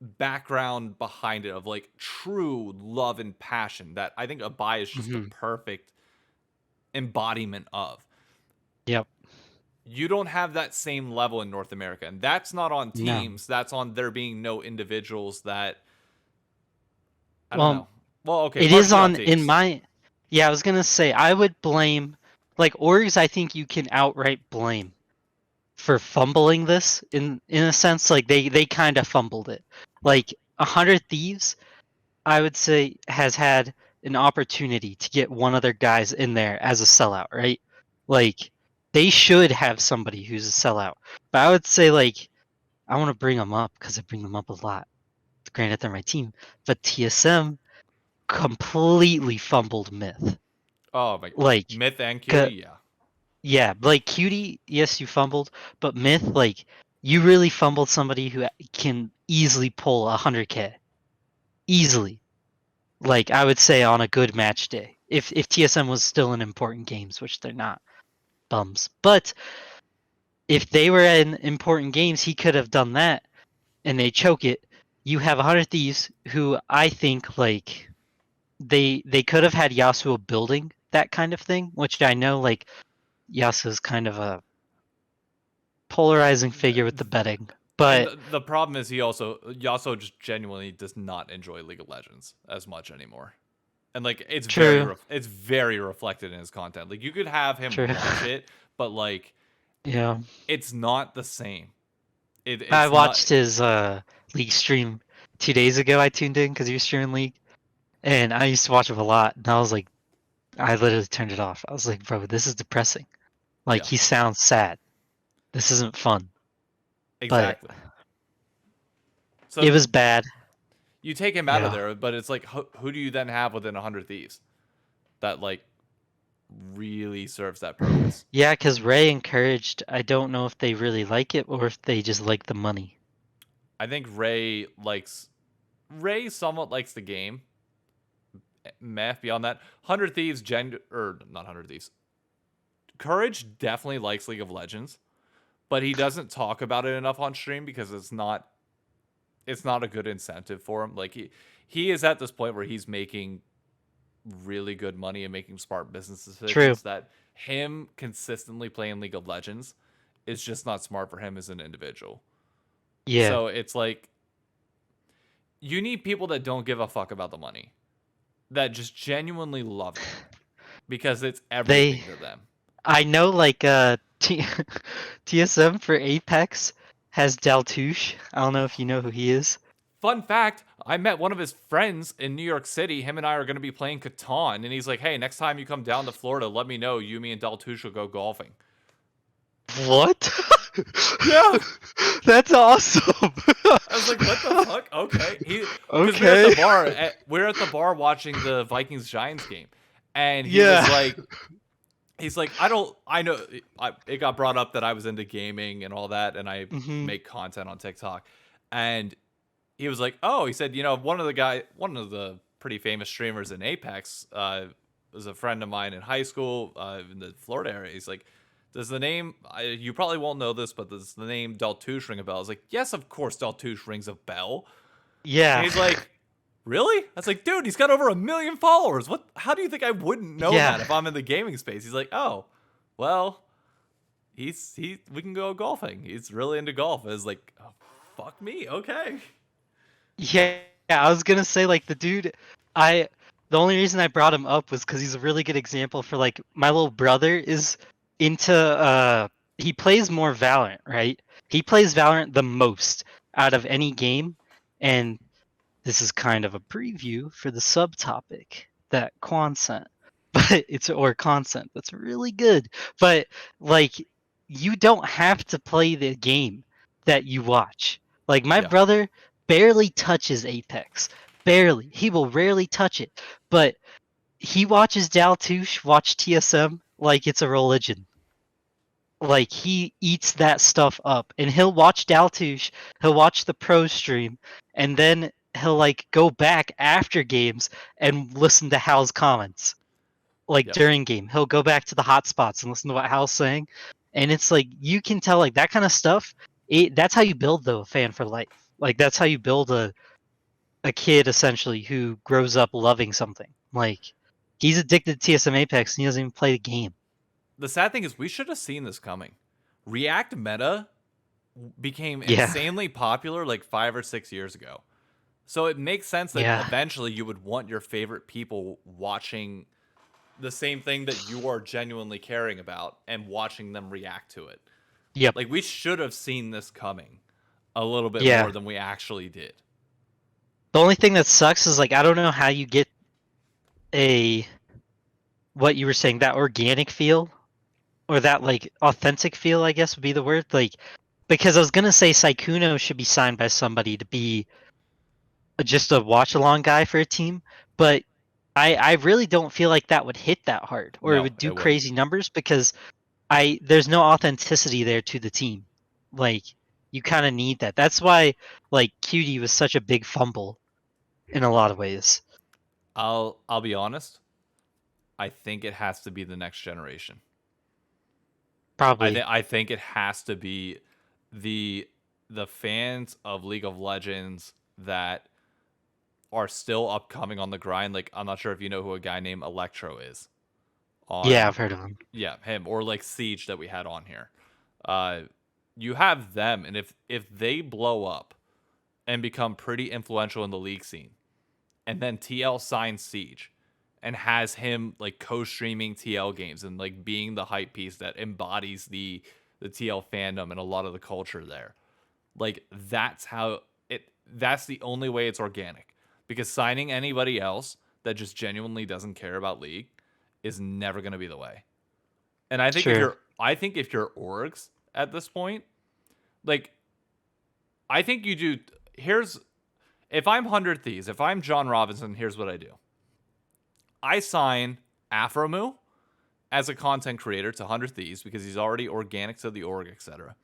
background behind it of like true love and passion that I think Abai is just the Mhm. perfect embodiment of. Yep. You don't have that same level in North America, and that's not on No. teams. That's on there being no individuals that I don't Well, know. Well, okay, it is partially on on in teams. my. Yeah, I was gonna say I would blame like orgs. I think you can outright blame for fumbling this in a sense. Like they kind of fumbled it. Yeah. Like 100 Thieves, I would say has had an opportunity to get one of their guys in there as a sellout, right? Like they should have somebody who's a sellout. But I would say like I want to bring them up because I bring them up a lot. Granted, they're my team, but TSM completely fumbled Myth. Oh my, Like, Myth and Cutie, yeah. yeah, like Cutie, yes, you fumbled, but Myth, like, you really fumbled somebody who can easily pull 100K. Easily. Like, I would say on a good match day. If TSM was still in important games, which they're not. Bums. But if they were in important games, he could have done that, and they choke it. You have 100 Thieves who I think, like, they could have had Yasuo building that kind of thing, which I know like Yasuo's kind of a polarizing figure with the betting. And But the problem is he also Yasuo just genuinely does not enjoy League of Legends as much anymore. And like true, it's very reflected in his content. Like you could have him true. watch it, but like Yeah. it's not the same. I It's not. watched his League stream 2 days ago. I tuned in because he was streaming League. And I used to watch him a lot. And I was like, I literally turned it off. I was like, bro, this is depressing. Like Yeah, he sounds sad. This isn't fun. But exactly. it So was bad. you take him out of Yeah. there, but it's like who do you then have within 100 Thieves that like really serves that purpose? Yeah, because Ray encouraged. I don't know if they really like it or if they just like the money. I think Ray somewhat likes the game. Meh, beyond that, 100 Thieves, or not 100 Thieves. Courage definitely likes League of Legends, but he doesn't talk about it enough on stream because it's not a good incentive for him. Like he is at this point where he's making really good money and making smart business True. decisions that him consistently playing League of Legends is just not smart for him as an individual. Yeah. So it's like you need people that don't give a fuck about the money, that just genuinely love it because it's They everything to them. I know like T- TSM for Apex has Daltouche. I don't know if you know who he is. Fun fact, I met one of his friends in New York City. Him and I are going to be playing Catan, and he's like, hey, next time you come down to Florida, let me know. Yuumi and Daltouche will go golfing. What? Yeah. That's awesome. I was like, what the fuck? Okay. Because we were at Okay. the bar. We were at the bar watching the Vikings Giants game. And he was Yeah. like, I know it got brought up that I was into gaming and all that, and I Hmm. make content on TikTok. And he was like, oh, he said, one of the pretty famous streamers in Apex was a friend of mine in high school in the Florida area. He's like, does the name, you probably won't know this, but does the name Daltouche ring a bell? I was like, yes, of course Daltouche rings a bell. And Yeah. he's like, really? I was like, dude, he's got over 1 million followers. How do you think I wouldn't know Yeah. that if I'm in the gaming space? He's like, oh, well, we can go golfing. He's really into golf. I was like, oh, fuck me, okay. Yeah. I was gonna say like the dude. I the only reason I brought him up was because he's a really good example for like my little brother is into he plays more Valorant, right? He plays Valorant the most out of any game, and this is kind of a preview for the subtopic that Quan sent. But it's or content that's really good. But like you don't have to play the game that you watch. Like my Yeah. brother barely touches Apex. Barely. He will rarely touch it. But he watches Daltouche watch TSM like it's a religion. Like he eats that stuff up, and he'll watch Daltouche, he'll watch the pro stream, and then he'll like go back after games and listen to Hal's comments. Like Yep. during game, he'll go back to the hotspots and listen to what Hal's saying, and it's like you can tell like that kind of stuff. That's how you build though a fan for life. Like that's how you build a kid essentially who grows up loving something. Like he's addicted to TSM Apex and he doesn't even play the game. The sad thing is we should have seen this coming. React meta became Yeah, insanely popular like 5 or 6 years ago. So it makes sense that yeah, eventually you would want your favorite people watching the same thing that you are genuinely caring about and watching them react to it. yep, Like we should have seen this coming a little bit more yeah. than we actually did. The only thing that sucks is like I don't know how you get a what you were saying that organic feel or that like authentic feel I guess would be the word like because I was gonna say Saikuno should be signed by somebody to be just a watch along guy for a team, but I really don't feel like that would hit that hard or it No, would do it wouldn't. crazy numbers because I there's no authenticity there to the team. Like you kind of need that. That's why like Cutie was such a big fumble in a lot of ways. I'll be honest. I think it has to be the next generation. Probably. I think it has to be the fans of League of Legends that are still upcoming on the grind. Like I'm not sure if you know who a guy named Electro is. Yeah, On I've heard of him. Yeah, him or like Siege that we had on here. Uh, you have them, and if they blow up and become pretty influential in the league scene, and then TL signs Siege and has him like co-streaming TL games and like being the hype piece that embodies the TL fandom and a lot of the culture there. Like that's the only way it's organic. Because signing anybody else that just genuinely doesn't care about League is never going to be the way. And Sure. I think if you're orgs at this point, like I think you do here's if I'm 100 Thieves, if I'm John Robinson, here's what I do. I sign Afromu as a content creator to 100 Thieves because he's already organic to the org, etc.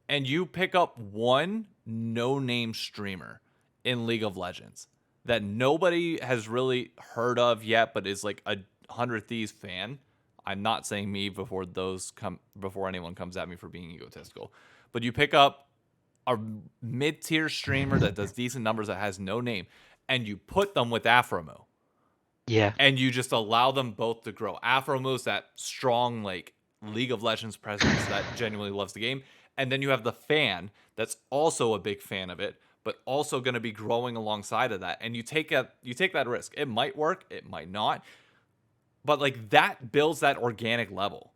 And you pick up one no-name streamer in League of Legends that nobody has really heard of yet, but is like a 100 Thieves fan. I'm not saying me before anyone comes at me for being egotistical. But you pick up a mid-tier streamer that does decent numbers that has no name, and you put them with Afromo, Yeah. and you just allow them both to grow. Afromo's that strong like League of Legends presence that genuinely loves the game, and then you have the fan that's also a big fan of it, but also going to be growing alongside of that. And you take that risk. It might work, it might not, but like that builds that organic level.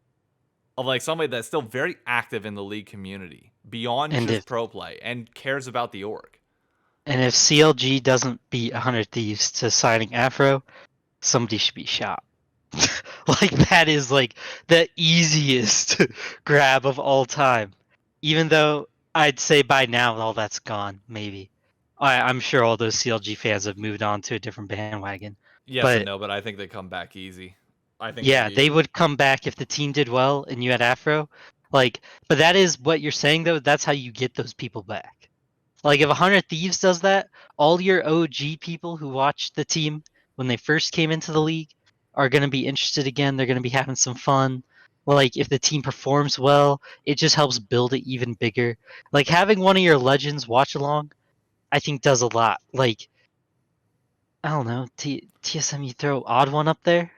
of like somebody that's still very active in the league community beyond And just pro play and cares about the org. if CLG doesn't beat 100 Thieves to signing Afro, somebody should be shot. Like that is like the easiest grab of all time. Even though I'd say by now all that's gone, maybe. I'm sure all those CLG fans have moved on to a different bandwagon. Yes and But no, but I think they come back easy. I think yeah, they they would come back if the team did well and you had Afro. Like, but that is what you're saying though. That's how you get those people back. Like if 100 Thieves does that, all your OG people who watched the team when they first came into the league are going to be interested again. They're going to be having some fun. Like if the team performs well, it just helps build it even bigger. Like having one of your legends watch along, I think does a lot. Like I don't know, TSM you throw Odd One up there,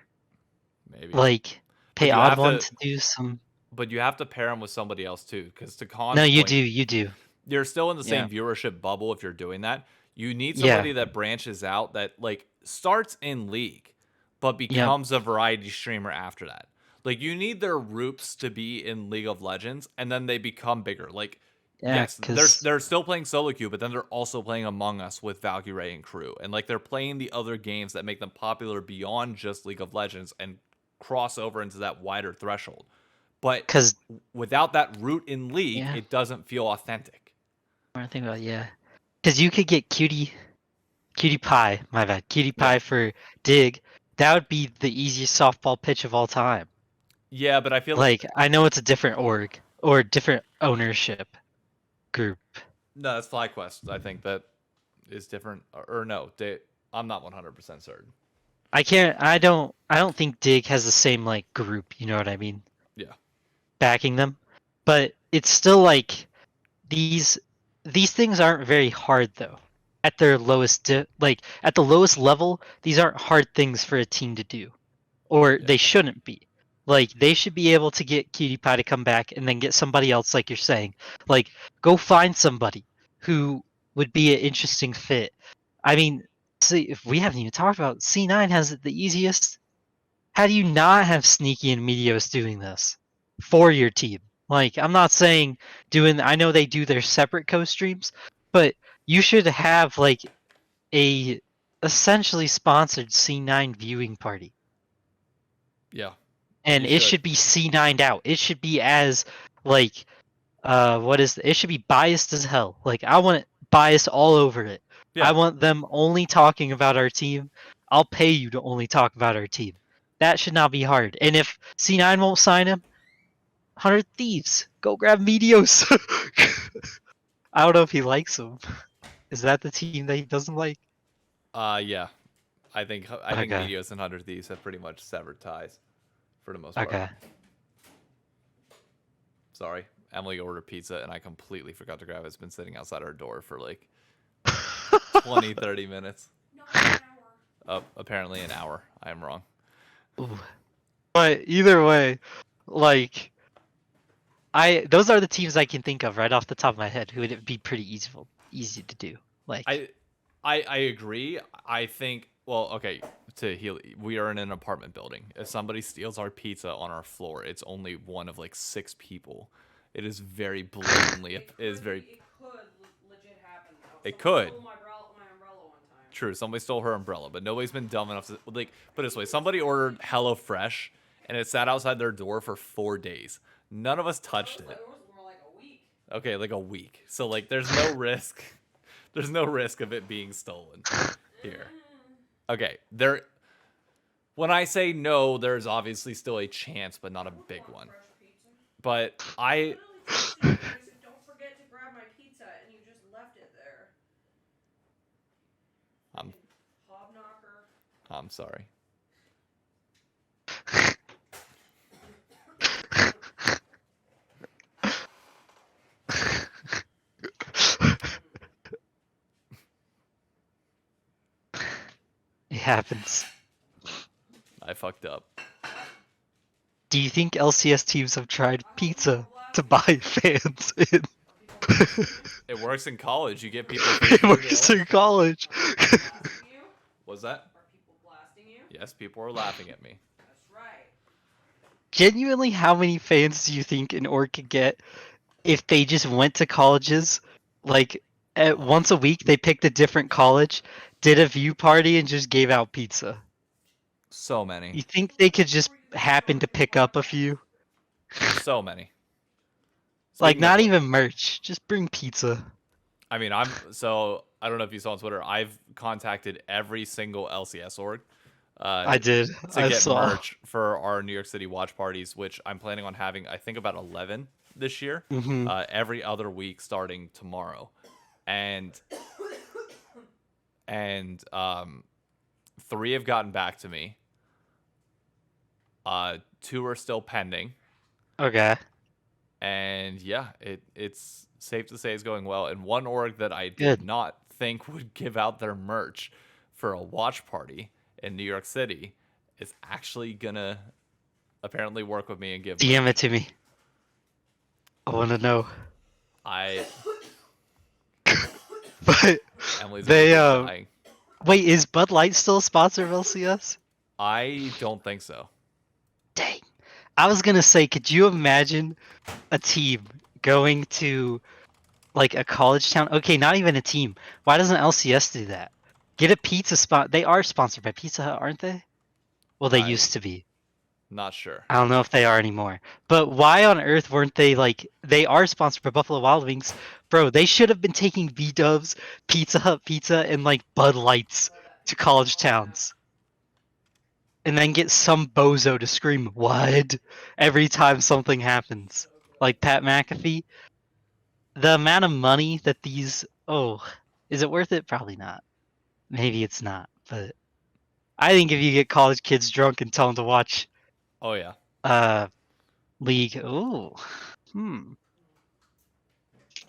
maybe. like But pay you Odd have One to to do some. but you have to pair him with somebody else too cuz to No, Khan's you point, do. you're still in the Yeah, same viewership bubble if you're doing that. You need yeah, somebody that branches out that like starts in league but yep, becomes a variety streamer after that. Like you need their roots to be in League of Legends and then they become bigger. Like yeah. yes, Because they're still playing solo queue, but then they're also playing Among Us with Valkyrie and crew. And like they're playing the other games that make them popular beyond just League of Legends and cross over into that wider threshold. But because without that root in league, yeah. it doesn't feel authentic. I think about yeah, because you could get cutie pie. My bad, cutie Yeah. pie for dig. That would be the easiest softball pitch of all time. Yeah, but I feel Like I know it's a different org or different ownership group. no, that's FlyQuest. I think that is different. Or no, I'm not 100% certain. I can't. I don't think dig has the same like group. You know what I mean? Yeah. Backing them, but it's still like these these things aren't very hard though. At their lowest, like at the lowest level, these aren't hard things for a team to do. Or Yeah. they shouldn't be. Like they should be able to get Cutie Pie to come back and then get somebody else, like you're saying. Like go find somebody who would be an interesting fit. I mean, see, if we haven't even talked about C9 has it the easiest. How do you not have Sneaky and Meteos doing this for your team? Like I'm not saying doing. I know they do their separate co-streams, but you should have like a essentially sponsored C9 viewing party Yeah. and You it should. should be C9'd out. It should be as like it should be biased as hell. Like I want it biased all over it. Yeah. I want them only talking about our team. I'll pay you to only talk about our team. That should not be hard. And if C9 won't sign him, 100 Thieves, go grab Medios. I don't know if he likes him. Is that the team that he doesn't like? Yeah. I think Okay. Meteos and 100 Thieves have pretty much severed ties for the most part. Okay. Sorry. Emily ordered pizza and I completely forgot to grab it. It's been sitting outside our door for like 20, 30 minutes. No, an hour. Apparently an hour. I am wrong. Ooh. But either way, like those are the teams I can think of right off the top of my head who would be pretty easy to do. Like I agree. I think well, okay, to heal we are in an apartment building. If somebody steals our pizza on our floor, it's only one of like 6 people. It is very blatantly It is very could legit happen. Though. it Someone could. stole my umbrella one time. True, somebody stole her umbrella, but nobody's been dumb enough to like put it this way. Somebody ordered HelloFresh and it sat outside their door for 4 days. None of us touched it. It was more like a week. Okay, like a week. So like there's no risk. There's no risk of it being stolen here. Okay, when I say no, there's obviously still a chance, but not a big one. Fresh pizza. But I literally texted you. I said, "Don't forget to grab my pizza," and you just left it there. I'm Hobknocker. I'm sorry. it happens. I fucked up. Do you think LCS teams have tried pizza to buy fans in? It works in college. You get people. It works in college. Blasting you? Was that? Are people blasting you? Yes, people are laughing at me. That's right. genuinely, how many fans do you think an org could get if they just went to colleges, like once a week they picked a different college, did a view party, and just gave out pizza? So many. You think they could just happen to pick up a few? So many. Like, Speaking of not what, even merch, just bring pizza. I mean, I don't know if you saw on Twitter. I've contacted every single LCS org I did. to I get saw. merch for our New York City watch parties, which I'm planning on having. I think about 11 this year, Hmm. every other week starting tomorrow, and and 3 have gotten back to me. 2 are still pending. Okay. And yeah, it's safe to say it's going well. And one org that I did Good. not think would give out their merch for a watch party in New York City is actually gonna apparently work with me and give DM it merch. to me. I want to know. I But Emily's over they here dying. wait, is Bud Light still a sponsor of LCS? I don't think so. Dang. I was gonna say, could you imagine a team going to like a college town? Okay, not even a team. Why doesn't LCS do that? Get a pizza spot. They are sponsored by Pizza Hut, aren't they? Well, they used I to be. not sure. I don't know if they are anymore. But why on earth weren't they like they are sponsored by Buffalo Wild Wings? Bro, they should have been taking B-dubs, Pizza Hut pizza, and like Bud Lights to college towns. And then get some bozo to scream "What?" every time something happens. Like Pat McAfee. The amount of money that these is it worth it? Probably not. Maybe it's not, but I think if you get college kids drunk and tell them to watch Oh yeah. uh League, ooh. Hmm.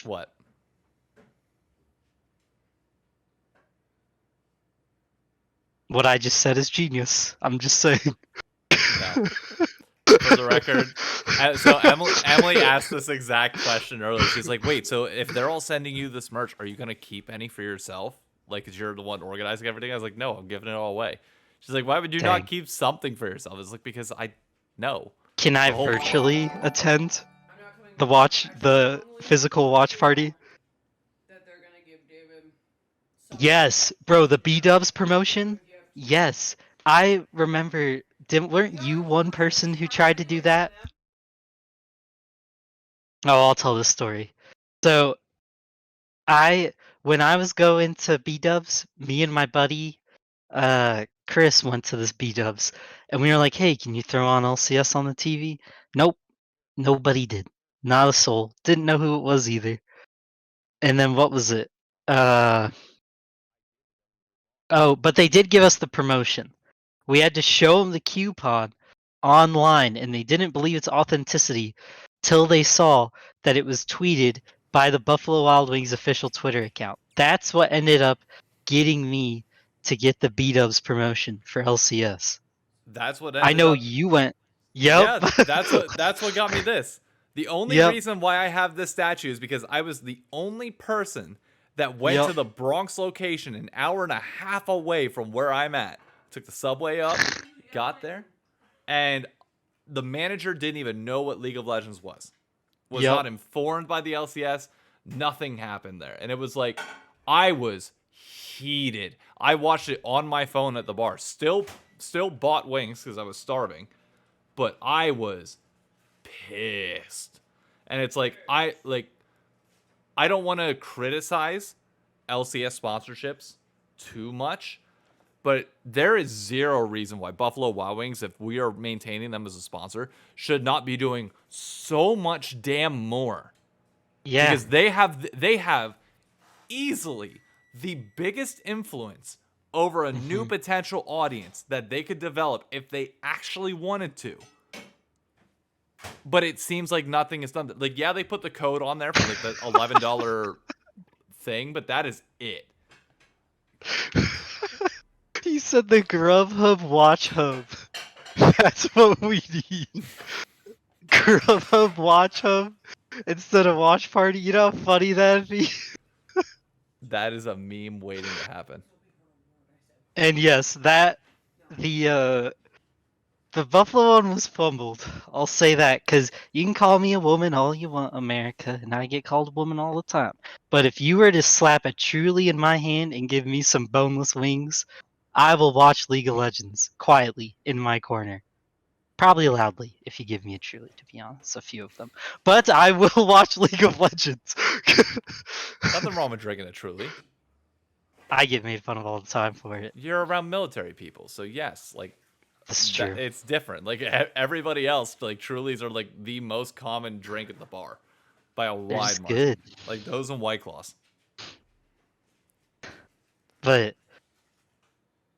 What? What I just said is genius. I'm just saying. No. For the record, so Emily asked this exact question earlier. She's like, "Wait, so if they're all sending you this merch, are you gonna keep any for yourself? Like, cause you're the one organizing everything?" I was like, "No, I'm giving it all away." She's like, "Why would you not Dang. keep something for yourself?" It's like because I know Can I the whole. virtually attend I'm not coming the back. the Strongly physical watch party? that they're gonna give David Yes, bro, the B-dubs promotion? gift. Yes. I remember, weren't you one person who tried to do that? Oh, I'll tell this story. So, when I was going to B-dubs, me and my buddy, Chris went to this B-dubs, and we were like, hey, can you throw on LCS on the TV? Nope, nobody did. Not a soul. Didn't know who it was either. And then what was it? Uh, oh, but they did give us the promotion. We had to show them the coupon online, and they didn't believe its authenticity till they saw that it was tweeted by the Buffalo Wild Wings official Twitter account. That's what ended up getting me to get the B-dubs promotion for LCS. That's what I ended know up. you went. Yep. Yeah, that's what got me this. The only Yep. reason why I have this statue is because I was the only person that went Yep. to the Bronx location an hour and a half away from where I'm at. Took the subway up, got there, and the manager didn't even know what League of Legends was. Was Yep. not informed by the LCS. Nothing happened there. And it was like I was heated. I watched it on my phone at the bar. Still bought wings because I was starving. But I was pissed. And it's like I don't want to criticize LCS sponsorships too much, but there is zero reason why Buffalo Wild Wings, if we are maintaining them as a sponsor, should not be doing so much damn more. Yeah. Because they have easily the biggest influence over a new potential audience that they could develop if they actually wanted to. But it seems like nothing is done. Like, yeah, they put the code on there for like the $11 thing, but that is it. He said the Grubhub Watch Hub. That's what we need. Grubhub Watch Hub instead of Watch Party. You know how funny that'd be? That is a meme waiting to happen. And yes, the The Buffalo one was fumbled. I'll say that because you can call me a woman all you want, America, and I get called a woman all the time. But if you were to slap a Truly in my hand and give me some boneless wings, I will watch League of Legends quietly in my corner. Probably loudly if you give me a Truly, to be honest, a few of them. But I will watch League of Legends. Nothing wrong with drinking a Truly. I get made fun of all the time for it. You're around military people, so yes, like That's true. it's different. Like everybody else, like Trulies are like the most common drink at the bar by a They're wide just margin. good. Like those and White Claws. But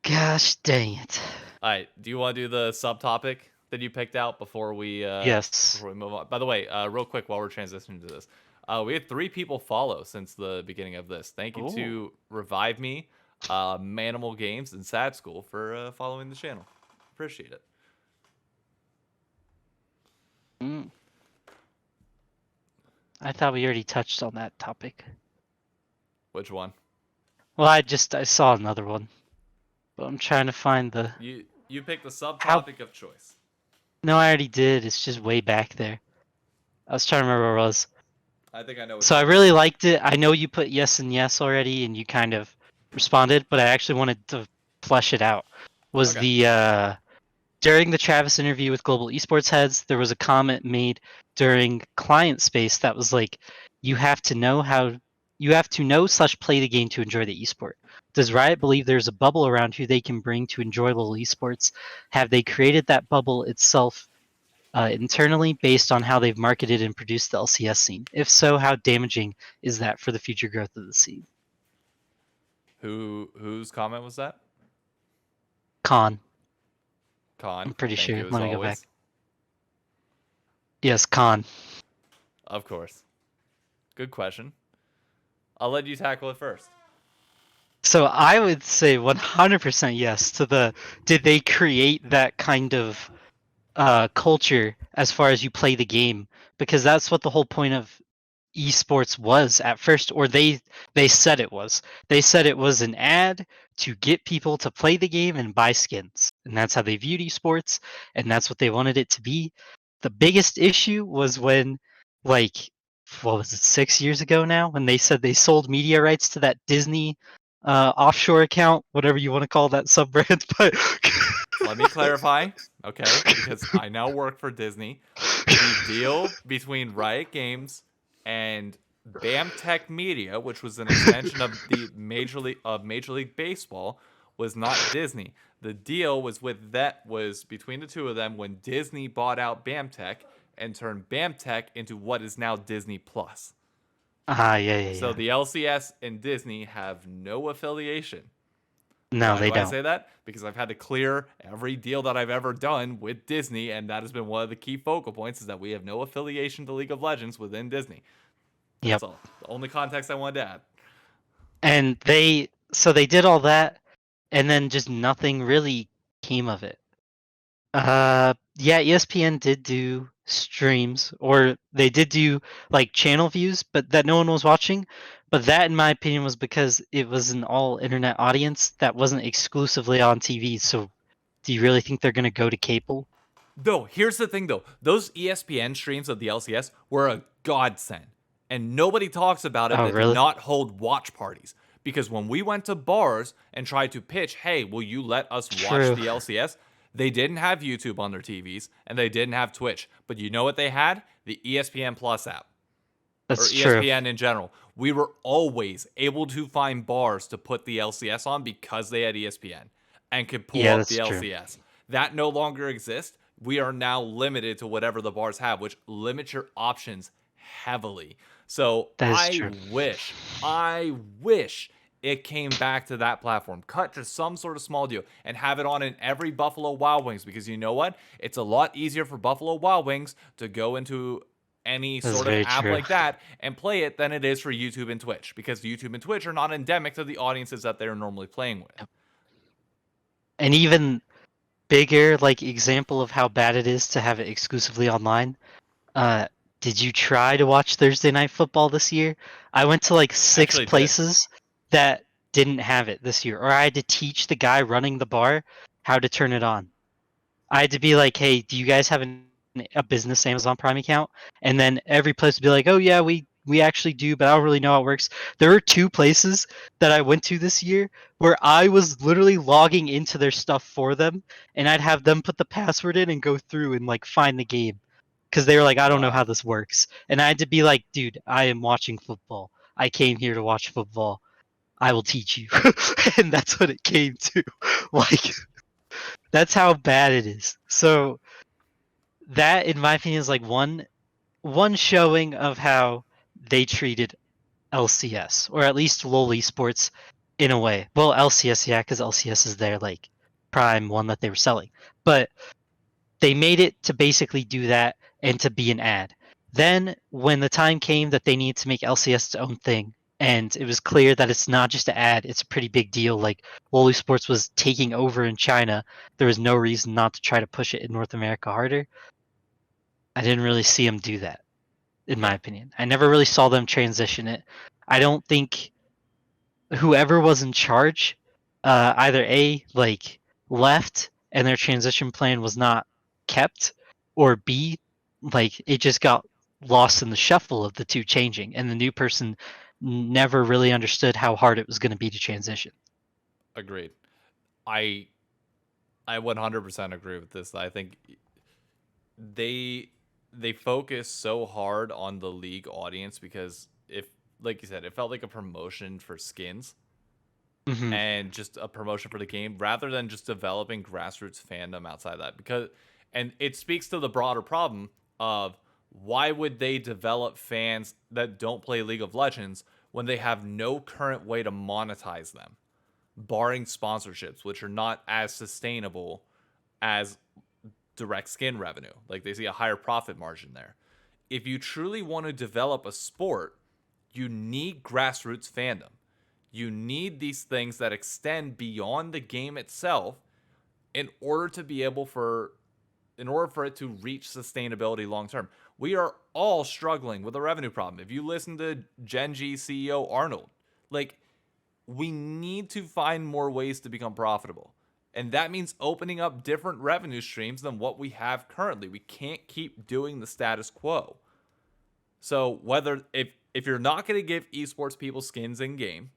gosh dang it. All right, do you want to do the subtopic that you picked out before we Yes. before we move on? By the way, real quick while we're transitioning to this, we had 3 people follow since the beginning of this. Thank you to Revive Me, Manimal Games, and Sad School for following the channel. Appreciate it. I thought we already touched on that topic. Which one? Well, I saw another one, but I'm trying to find the. You picked the subtopic of choice. No, I already did. It's just way back there. I was trying to remember where it was. I think I know. So I really liked it. I know you put yes and yes already, and you kind of responded, but I actually wanted to flesh it out. Was Okay. During the Travis interview with Global Esports Heads, there was a comment made during Client Space that was like, you have to know / play the game to enjoy the esport. Does Riot believe there's a bubble around who they can bring to enjoyable esports? Have they created that bubble itself internally based on how they've marketed and produced the LCS scene? If so, how damaging is that for the future growth of the scene? Whose comment was that? Khan. Khan. I'm pretty Thank sure. you, as Let me go always. back. Yes, Khan. Of course. Good question. I'll let you tackle it first. So I would say 100% yes to the. Did they create that kind of culture as far as you play the game? Because that's what the whole point of esports was at first, or they said it was. They said it was an ad to get people to play the game and buy skins, and that's how they viewed esports, and that's what they wanted it to be. The biggest issue was when, like, what was it, 6 years ago now, when they said they sold media rights to that Disney offshore account, whatever you want to call that sub brand. But Let me clarify, okay? Because I now work for Disney. The deal between Riot Games and BAMTech Media, which was an extension of the Major League Baseball, was not Disney. The deal was between the two of them when Disney bought out BAMTech and turned BAMTech into what is now Disney Plus. yeah. So the LCS and Disney have no affiliation. No, Why they do I don't. say that? Because I've had to clear every deal that I've ever done with Disney, and that has been one of the key focal points, is that we have no affiliation to League of Legends within Disney. That's all. The only context I wanted to add. And they did all that, and then just nothing really came of it. Yeah, ESPN did do streams, or they did do like channel views, but that no one was watching. But that, in my opinion, was because it was an all internet audience that wasn't exclusively on TV. So, do you really think they're gonna go to cable? No, here's the thing though. Those ESPN streams of the LCS were a godsend. And nobody talks about it Oh, that did really? not hold watch parties. Because when we went to bars and tried to pitch, hey, will you let us watch True. the LCS? They didn't have YouTube on their TVs and they didn't have Twitch. But you know what they had? The ESPN Plus app. That's Or true. ESPN in general. We were always able to find bars to put the LCS on because they had ESPN and could pull Yeah, up that's the true. LCS. That no longer exists. We are now limited to whatever the bars have, which limits your options heavily. So That is I true. wish it came back to that platform. Cut to some sort of small deal and have it on in every Buffalo Wild Wings, because you know what? It's a lot easier for Buffalo Wild Wings to go into any That's sort of very app true. like that and play it than it is for YouTube and Twitch, because YouTube and Twitch are not endemic to the audiences that they're normally playing with. An even bigger like example of how bad it is to have it exclusively online. Did you try to watch Thursday Night Football this year? I went to like 6 Actually did. places that didn't have it this year, or I had to teach the guy running the bar how to turn it on. I had to be like, hey, do you guys have a business Amazon Prime account? And then every place would be like, oh yeah, we actually do, but I don't really know how it works. There were 2 places that I went to this year where I was literally logging into their stuff for them, and I'd have them put the password in and go through and like find the game. Because they were like, I don't know Wow. how this works. And I had to be like, dude, I am watching football. I came here to watch football. I will teach you. And that's what it came to. Like, that's how bad it is. So that, in my opinion, is like one showing of how they treated LCS, or at least LoL Esports, in a way. Well, LCS, yeah, because LCS is their like prime one that they were selling. But they made it to basically do that and to be an ad. Then, when the time came that they needed to make LCS its own thing, and it was clear that it's not just an ad, it's a pretty big deal. Like Wooly Sports was taking over in China, there was no reason not to try to push it in North America harder. I didn't really see them do that, in my Yeah. opinion. I never really saw them transition it. I don't think whoever was in charge, either A, like left and their transition plan was not kept, or B, like it just got lost in the shuffle of the two changing, and the new person never really understood how hard it was going to be to transition. Agreed. I 100% agree with this. I think they they focus so hard on the league audience because if, like you said, it felt like a promotion for skins Mm-hmm. and just a promotion for the game rather than just developing grassroots fandom outside that. Because and it speaks to the broader problem of why would they develop fans that don't play League of Legends when they have no current way to monetize them, barring sponsorships, which are not as sustainable as direct skin revenue. Like they see a higher profit margin there. If you truly want to develop a sport, you need grassroots fandom. You need these things that extend beyond the game itself in order to be able for in order for it to reach sustainability long term. We are all struggling with a revenue problem. If you listen to Gen G CEO Arnold, like we need to find more ways to become profitable. And that means opening up different revenue streams than what we have currently. We can't keep doing the status quo. So whether if you're not going to give esports people skins in game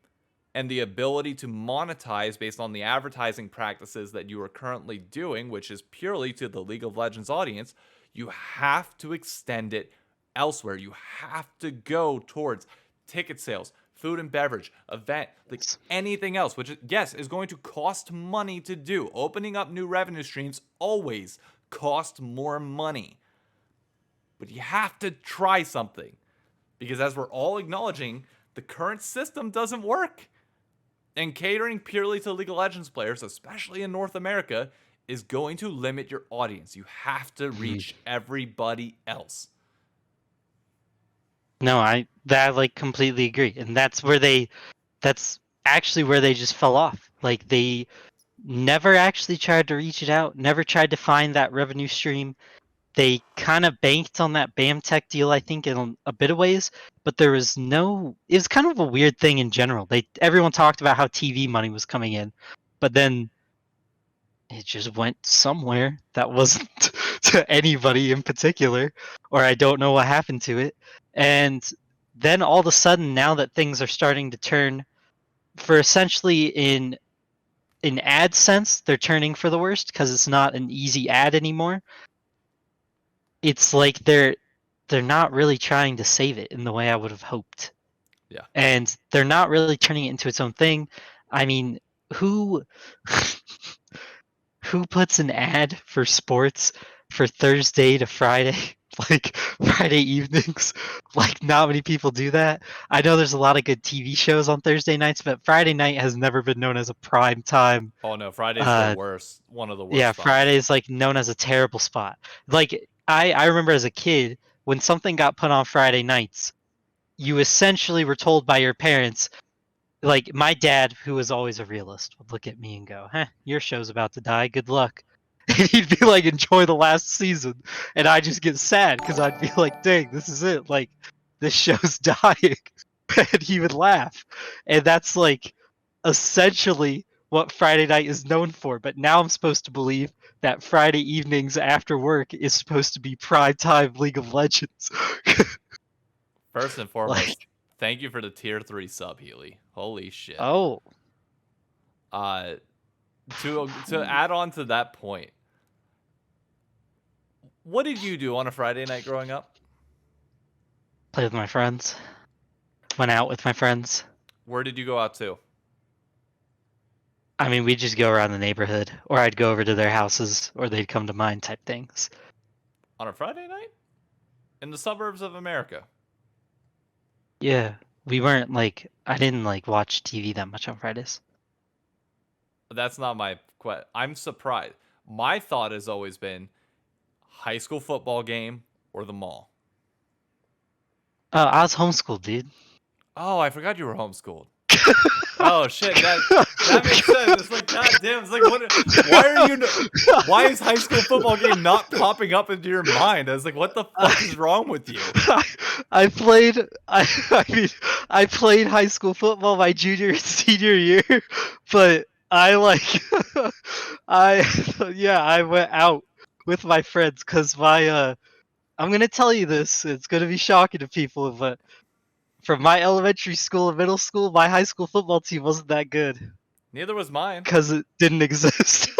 and the ability to monetize based on the advertising practices that you are currently doing, which is purely to the League of Legends audience, you have to extend it elsewhere. You have to go towards ticket sales, food and beverage, event, like anything else, which, yes, is going to cost money to do. Opening up new revenue streams always cost more money. But you have to try something. Because as we're all acknowledging, the current system doesn't work. And catering purely to League of Legends players, especially in North America, is going to limit your audience. You have to reach everybody else. No, I like completely agree, and that's actually where they just fell off. Like they never actually tried to reach it out, never tried to find that revenue stream. They kind of banked on that BAMTech deal, I think, in a bit of ways, but there was no. It was kind of a weird thing in general. Everyone talked about how TV money was coming in, but then it just went somewhere that wasn't to anybody in particular, or I don't know what happened to it. And then all of a sudden, now that things are starting to turn for essentially in ad sense, they're turning for the worst because it's not an easy ad anymore. It's like they're not really trying to save it in the way I would have hoped. Yeah. And they're not really turning it into its own thing. I mean, who who puts an ad for sports for Thursday to Friday, like Friday evenings? Like, not many people do that. I know there's a lot of good TV shows on Thursday nights, but Friday night has never been known as a prime time. Oh no, Friday's the worst. One of the worst Yeah, spots. Friday is like known as a terrible spot. Like, I remember as a kid when something got put on Friday nights, you essentially were told by your parents, like my dad, who was always a realist, would look at me and go, your show's about to die, good luck. And he'd be like, enjoy the last season. And I just get sad because I'd be like, dang, this is it. Like, this show's dying. And he would laugh. And that's like essentially what Friday night is known for, but now I'm supposed to believe that Friday evenings after work is supposed to be prime time League of Legends. First and foremost, Like, thank you for the tier 3 sub, Healy. Holy shit. oh, To add on to that point, what did you do on a Friday night growing up? play with my friends. Went out with my friends. Where did you go out to? I mean, we'd just go around the neighborhood, or I'd go over to their houses, or they'd come to mine type things. On a Friday night? In the suburbs of America. Yeah, we weren't like, I didn't like watch TV that much on Fridays. That's not my question. I'm surprised. My thought has always been high school football game or the mall. Oh, I was homeschooled, dude. Oh, I forgot you were homeschooled. Oh shit, that makes sense. It's like, goddamn, it's like, why is high school football game not popping up into your mind? I was like, what the fuck is wrong with you? I mean, I played high school football my junior and senior year, but I I went out with my friends because I'm gonna tell you this. It's gonna be shocking to people, but from my elementary school and middle school, my high school football team wasn't that good Neither was mine. because it didn't exist.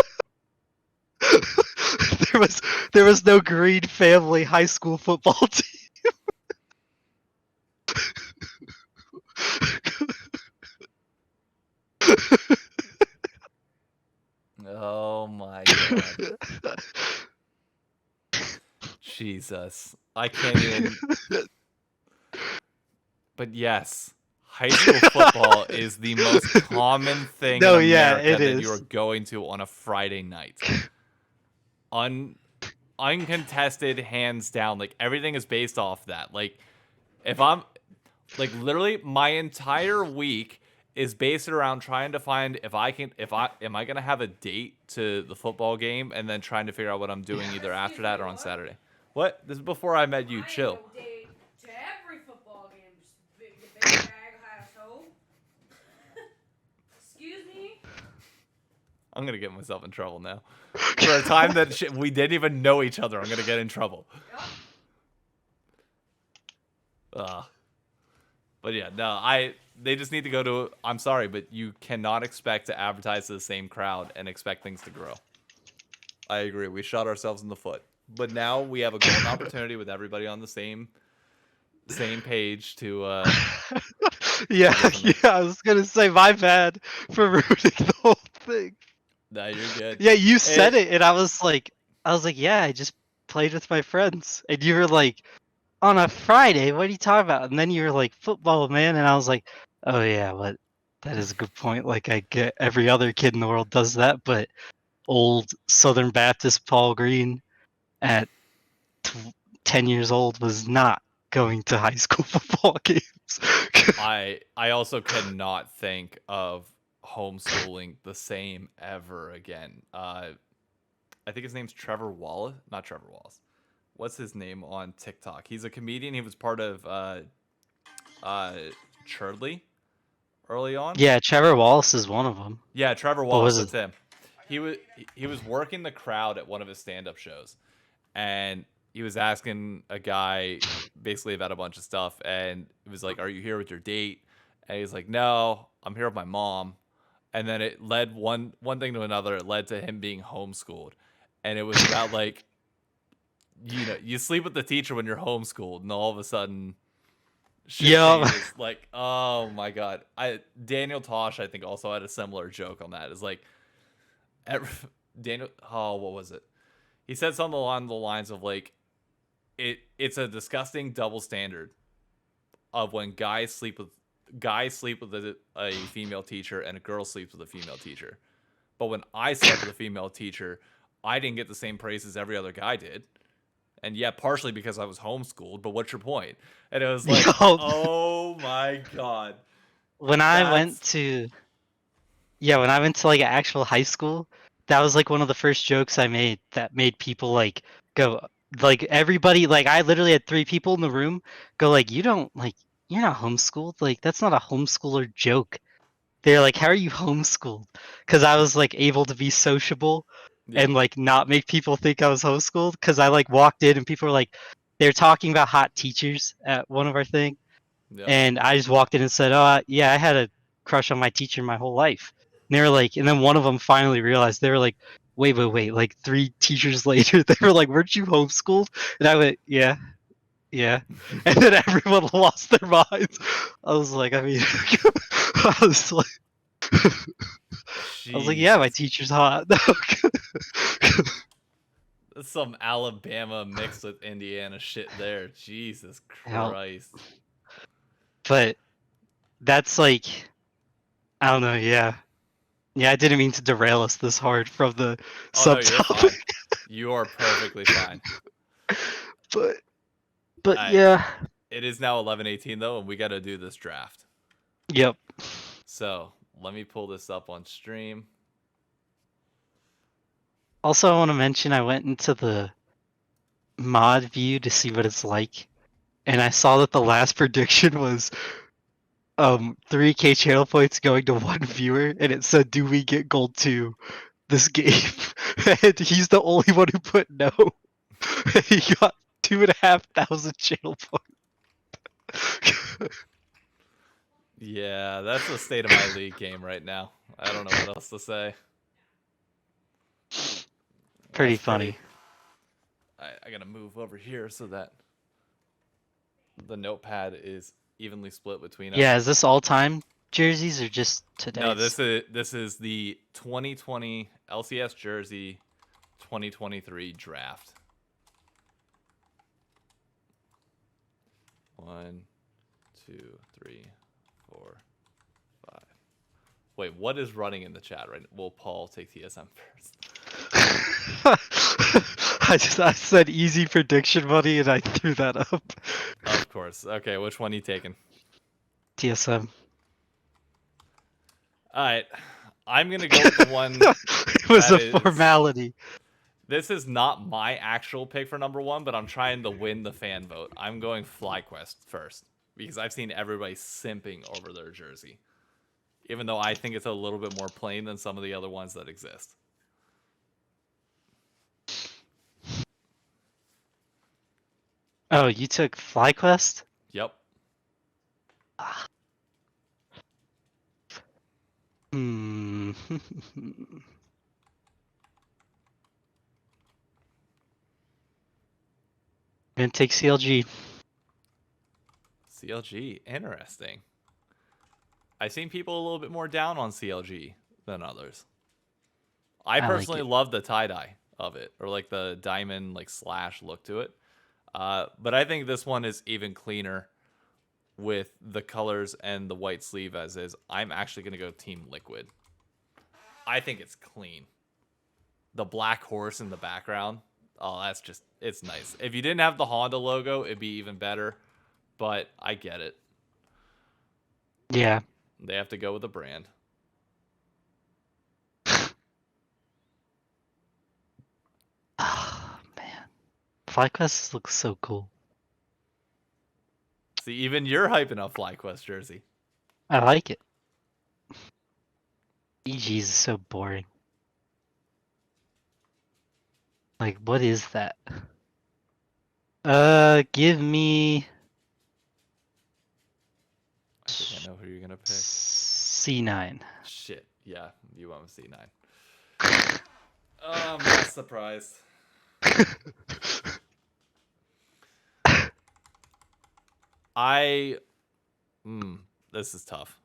there was no Green Family high school football team. Oh my god. Jesus. I can't even. But yes, high school football is the most common thing No, in yeah, America it that you is. are going to on a Friday night. Uncontested, hands down. Like, everything is based off that. Like, if I'm like, literally my entire week is based around trying to find am I gonna have a date to the football game, and then trying to figure out what I'm doing either after that or on Saturday. What? This is before I met you. Chill. I ain't no date to every football game, just big bag asshole. Excuse me? I'm gonna get myself in trouble now. For a time that we didn't even know each other, I'm gonna get in trouble. Yup. But yeah, no, they just need to go to. I'm sorry, but you cannot expect to advertise to the same crowd and expect things to grow. I agree. We shot ourselves in the foot. But now we have a golden opportunity with everybody on the same page to. Yeah, I was gonna say my bad for ruining the whole thing. No, you're good. Yeah, you said it, and I was like, yeah, I just played with my friends, and you were like, on a Friday, what are you talking about? And then you were like, football, man, and I was like, oh yeah, but that is a good point. Like, I get every other kid in the world does that, but old Southern Baptist Paul Green at 10 years old was not going to high school football games. I also cannot think of homeschooling the same ever again. I think his name's Trevor Wallace. Not Trevor Wallace. What's his name on TikTok? He's a comedian. He was part of Churdley early on. Yeah, Trevor Wallace is one of them. Yeah, Trevor Wallace. That's him. He was working the crowd at one of his stand-up shows, and he was asking a guy basically about a bunch of stuff, and it was like, "Are you here with your date?" And he's like, "No, I'm here with my mom." And then it led one thing to another. It led to him being homeschooled, and it was about like, you sleep with the teacher when you're homeschooled, and all of a sudden, shit changes. Like, oh my god, Daniel Tosh, I think, also had a similar joke on that. It's like, what was it? He said something along the lines of like, it's a disgusting double standard of when guys sleep with a female teacher and a girl sleeps with a female teacher. But when I slept with a female teacher, I didn't get the same praise as every other guy did. And yeah, partially because I was homeschooled, but what's your point? And it was like, oh my god. When I went to like an actual high school, that was like one of the first jokes I made that made people like go, like everybody, like I literally had 3 people in the room go like, you're not homeschooled, like that's not a homeschooler joke. they're like, "How are you homeschooled?" Because I was like able to be sociable Yeah. and like not make people think I was homeschooled. Because I like walked in and people were like, they're talking about hot teachers at one of our thing, Yep. and I just walked in and said, "Oh, yeah, I had a crush on my teacher my whole life." And they were like, and then one of them finally realized. They were like, "Wait!" Like 3 teachers later, they were like, "Weren't you homeschooled?" And I went, "Yeah." Yeah, and then everyone lost their minds. I was like, I mean, I was like, yeah, my Jesus. teacher's hot. That's some Alabama mixed with Indiana shit there. Jesus Hell, Christ. but that's like, I don't know. Yeah, I didn't mean to derail us this hard from the Oh no, you're subtopic, fine. You are perfectly fine. but Alright. yeah, It is now 11:18 though, and we gotta do this draft. yep. So let me pull this up on stream. Also, I want to mention I went into the mod view to see what it's like, and I saw that the last prediction was 3K channel points going to one viewer, and it said, "Do we get gold 2 this game?" And he's the only one who put no. He got 2,500 channel points. Yeah, that's the state of my league game right now. I don't know what else to say. Pretty That's funny. I gotta move over here so that the notepad is evenly split between us. Yeah, is this all time jerseys or just today's? No, this is the 2020 LCS jersey 2023 draft. 1, 2, 3, 4, 5. Wait, what is running in the chat right now? Will Paul take TSM first? I said easy prediction money and I threw that up. Of course. Okay, which one are you taking? TSM. Alright. I'm gonna go with the one. It was that a is- formality. This is not my actual pick for number 1, but I'm trying to win the fan vote. I'm going FlyQuest first because I've seen everybody simping over their jersey, even though I think it's a little bit more plain than some of the other ones that exist. Oh, you took FlyQuest? Yep. Hmm. Gonna take CLG. CLG, interesting. I've seen people a little bit more down on CLG than others. I like personally it. love the tie-dye of it, or like the diamond like slash look to it. But I think this one is even cleaner with the colors and the white sleeve as is. I'm actually going to go Team Liquid. I think it's clean. The black horse in the background, oh, that's just, it's nice. If you didn't have the Honda logo, it'd be even better, but I get it. Yeah. They have to go with a brand. Oh, man. FlyQuest looks so cool. See, even you're hyping up FlyQuest jersey. I like it. EG's is so boring. Like, what is that? Give me I think I know who you're gonna pick. C9. Shit, yeah, you went with C9. Oh, I'm not surprised. This is tough.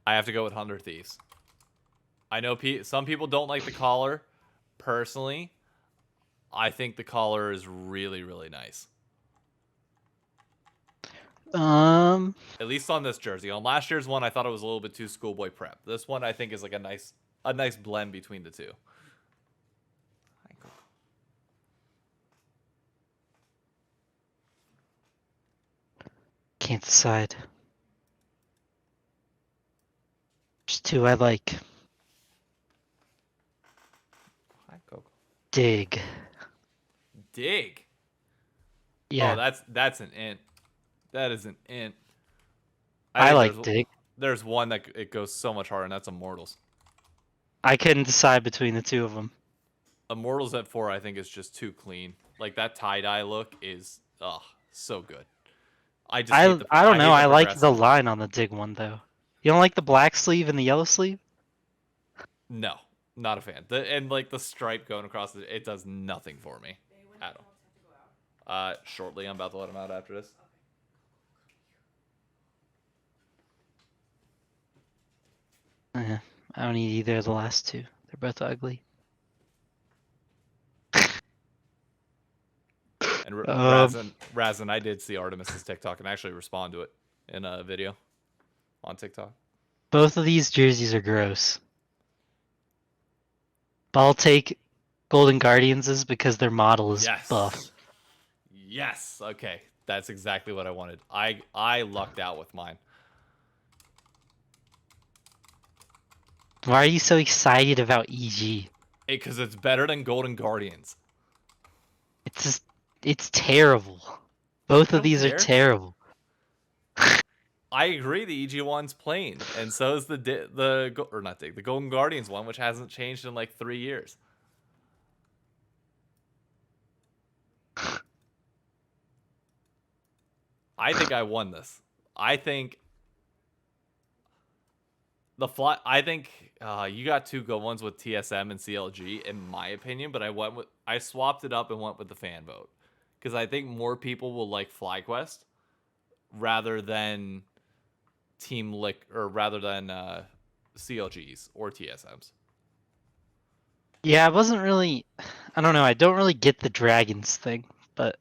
I have to go with 100 Thieves. I know some people don't like the collar. Personally, I think the collar is really, really nice. At least on this jersey. On last year's one, I thought it was a little bit too schoolboy prep. This one, I think, is like a nice blend between the two. Can't decide. There's 2 I like. Dig. Dig. Yeah. Oh, that's an int. That is an int. I think like Dig. there's one that it goes so much harder, and that's Immortals. I couldn't decide between the two of them. Immortals at 4, I think, is just too clean. Like that tie-dye look is so good. I just hate the I don't know. hate the I like the progressive. line on the Dig one though. You don't like the black sleeve and the yellow sleeve? No, not a fan. And like the stripe going across it does nothing for me at all. Shortly, I'm about to let him out after this. I don't need either of the last two. They're both ugly. And Razin, I did see Artemis's TikTok and actually respond to it in a video on TikTok. Both of these jerseys are gross. But I'll take Golden Guardians' because their model is buff. Yes. Okay. That's exactly what I wanted. I lucked out with mine. Why are you so excited about EG? Because it's better than Golden Guardians. It's terrible. Both I of these don't are care. terrible. I agree. The EG one's plain, and so is the Golden Guardians one, which hasn't changed in like 3 years. I think I won this. I think you got two good ones with TSM and CLG, in my opinion. But I swapped it up and went with the fan vote because I think more people will like FlyQuest rather than CLGs or TSMs. Yeah, I wasn't really. I don't know. I don't really get the Dragons thing, but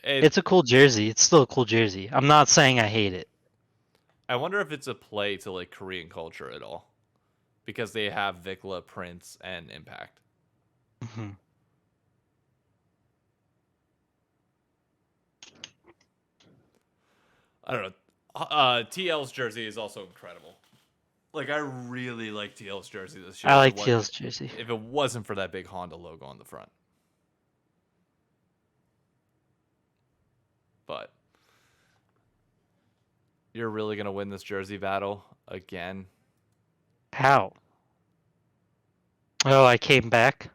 it's a cool jersey. It's still a cool jersey. I'm not saying I hate it. I wonder if it's a play to like Korean culture at all, because they have Vikla, Prince, and Impact. Mm-hmm. I don't know. TL's jersey is also incredible. Like, I really like TL's jersey this year. I like TL's jersey. If it wasn't for that big Honda logo on the front. But you're really going to win this jersey battle again? How? Oh, I came back.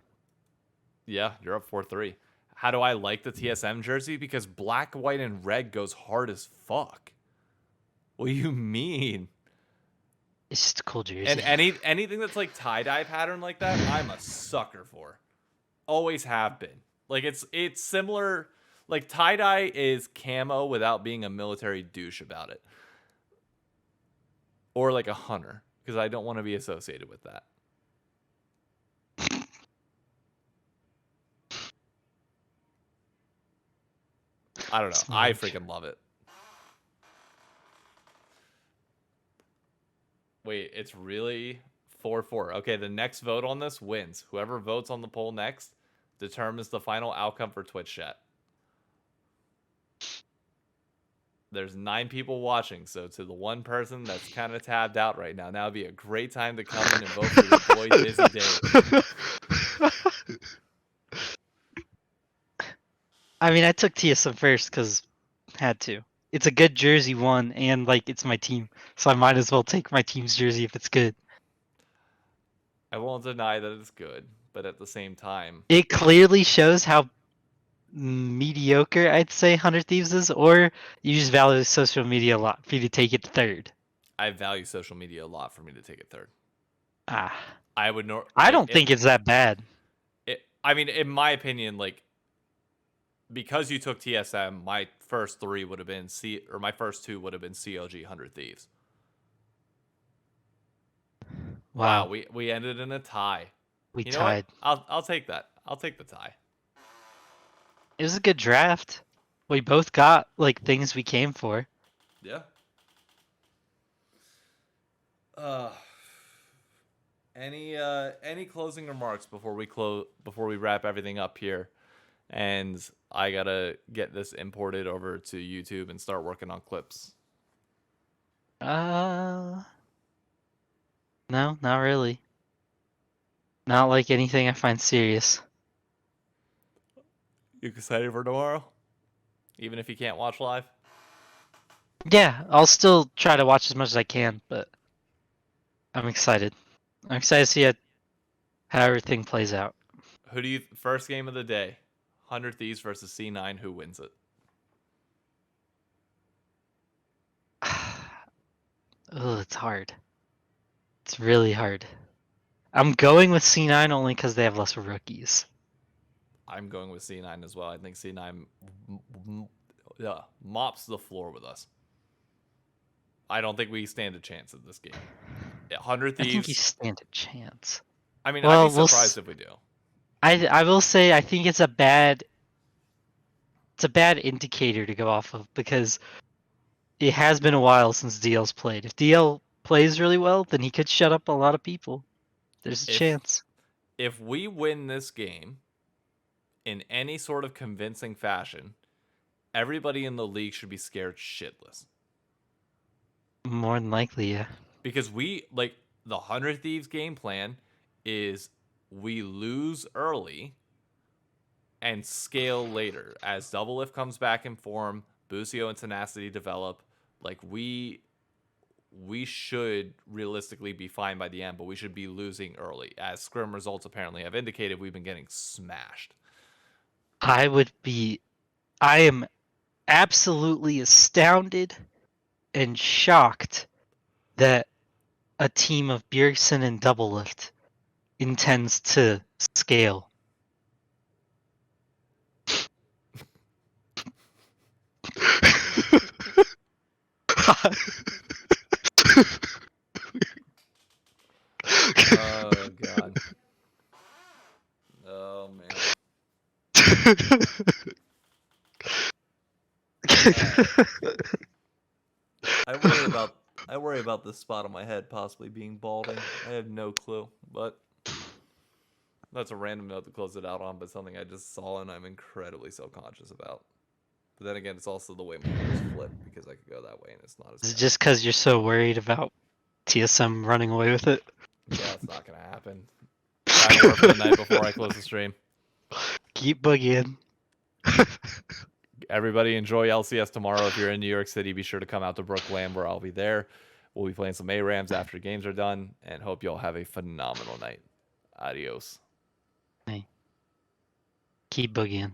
Yeah, you're up 4-3. How do I like the TSM jersey? Because black, white, and red goes hard as fuck. What do you mean? It's just a cool jersey. And anything that's like tie-dye pattern like that, I'm a sucker for. Always have been. Like it's similar. Like tie-dye is camo without being a military douche about it. Or like a hunter, because I don't want to be associated with that. I don't know. Smart. I freaking love it. Wait, it's really 4-4. Okay, the next vote on this wins. Whoever votes on the poll next determines the final outcome for Twitch chat. There's 9 people watching, so to the one person that's kind of tabbed out right now, would be a great time to come in and vote for your boy Dizzy Dave. I mean, I took TSM first because had to. It's a good jersey one, and like it's my team, so I might as well take my team's jersey if it's good. I won't deny that it's good, but at the same time, it clearly shows how mediocre I'd say 100 Thieves is, or you just value social media a lot for you to take it third. I value social media a lot for me to take it third. I don't think it's that bad. I mean, in my opinion, like, because you took TSM, my first 3 would have been my first 2 would have been CLG 100 Thieves. Wow, we ended in a tie. We tied. I'll take that. I'll take the tie. It was a good draft. We both got like things we came for. Yeah. Any closing remarks before we wrap everything up here? And I gotta get this imported over to YouTube and start working on clips. No, not really. Not like anything I find serious. You excited for tomorrow? Even if you can't watch live? Yeah, I'll still try to watch as much as I can, but I'm excited. I'm excited to see how everything plays out. Who do you first game of the day? 100 Thieves versus C9. Who wins it? Oh, it's hard. It's really hard. I'm going with C9 only because they have less rookies. I'm going with C9 as well. I think C9 mops the floor with us. I don't think we stand a chance at this game. 100 I think you Thieves. stand a chance. I mean, I'd Well, be surprised if we do. I will say I think it's a bad indicator to go off of because it has been a while since DL's played. If DL plays really well, then he could shut up a lot of people. There's a chance. If we win this game in any sort of convincing fashion, everybody in the league should be scared shitless. More than likely, yeah. Because the 100 Thieves game plan is we lose early and scale later as Double Lift comes back in form, Busio and Tenacity develop. Like we should realistically be fine by the end, but we should be losing early. As scrim results apparently have indicated, we've been getting smashed. I am absolutely astounded and shocked that a team of Bjergsen and Doublelift intends to scale. Oh god. Oh man. I worry about this spot on my head possibly being balding. I have no clue, but that's a random note to close it out on, but something I just saw and I'm incredibly self-conscious about. But then again, it's also the way my hair is flipped because I could go that way and it's not as Is it bad. just because you're so worried about TSM running away with it? Yeah, it's not gonna happen. Final word for the night before I close the stream. Keep boogieing. Everybody enjoy LCS tomorrow. If you're in New York City, be sure to come out to Brookland where I'll be there. We'll be playing some ARAMs after games are done, and hope you all have a phenomenal night. Adios. Keep boogieing.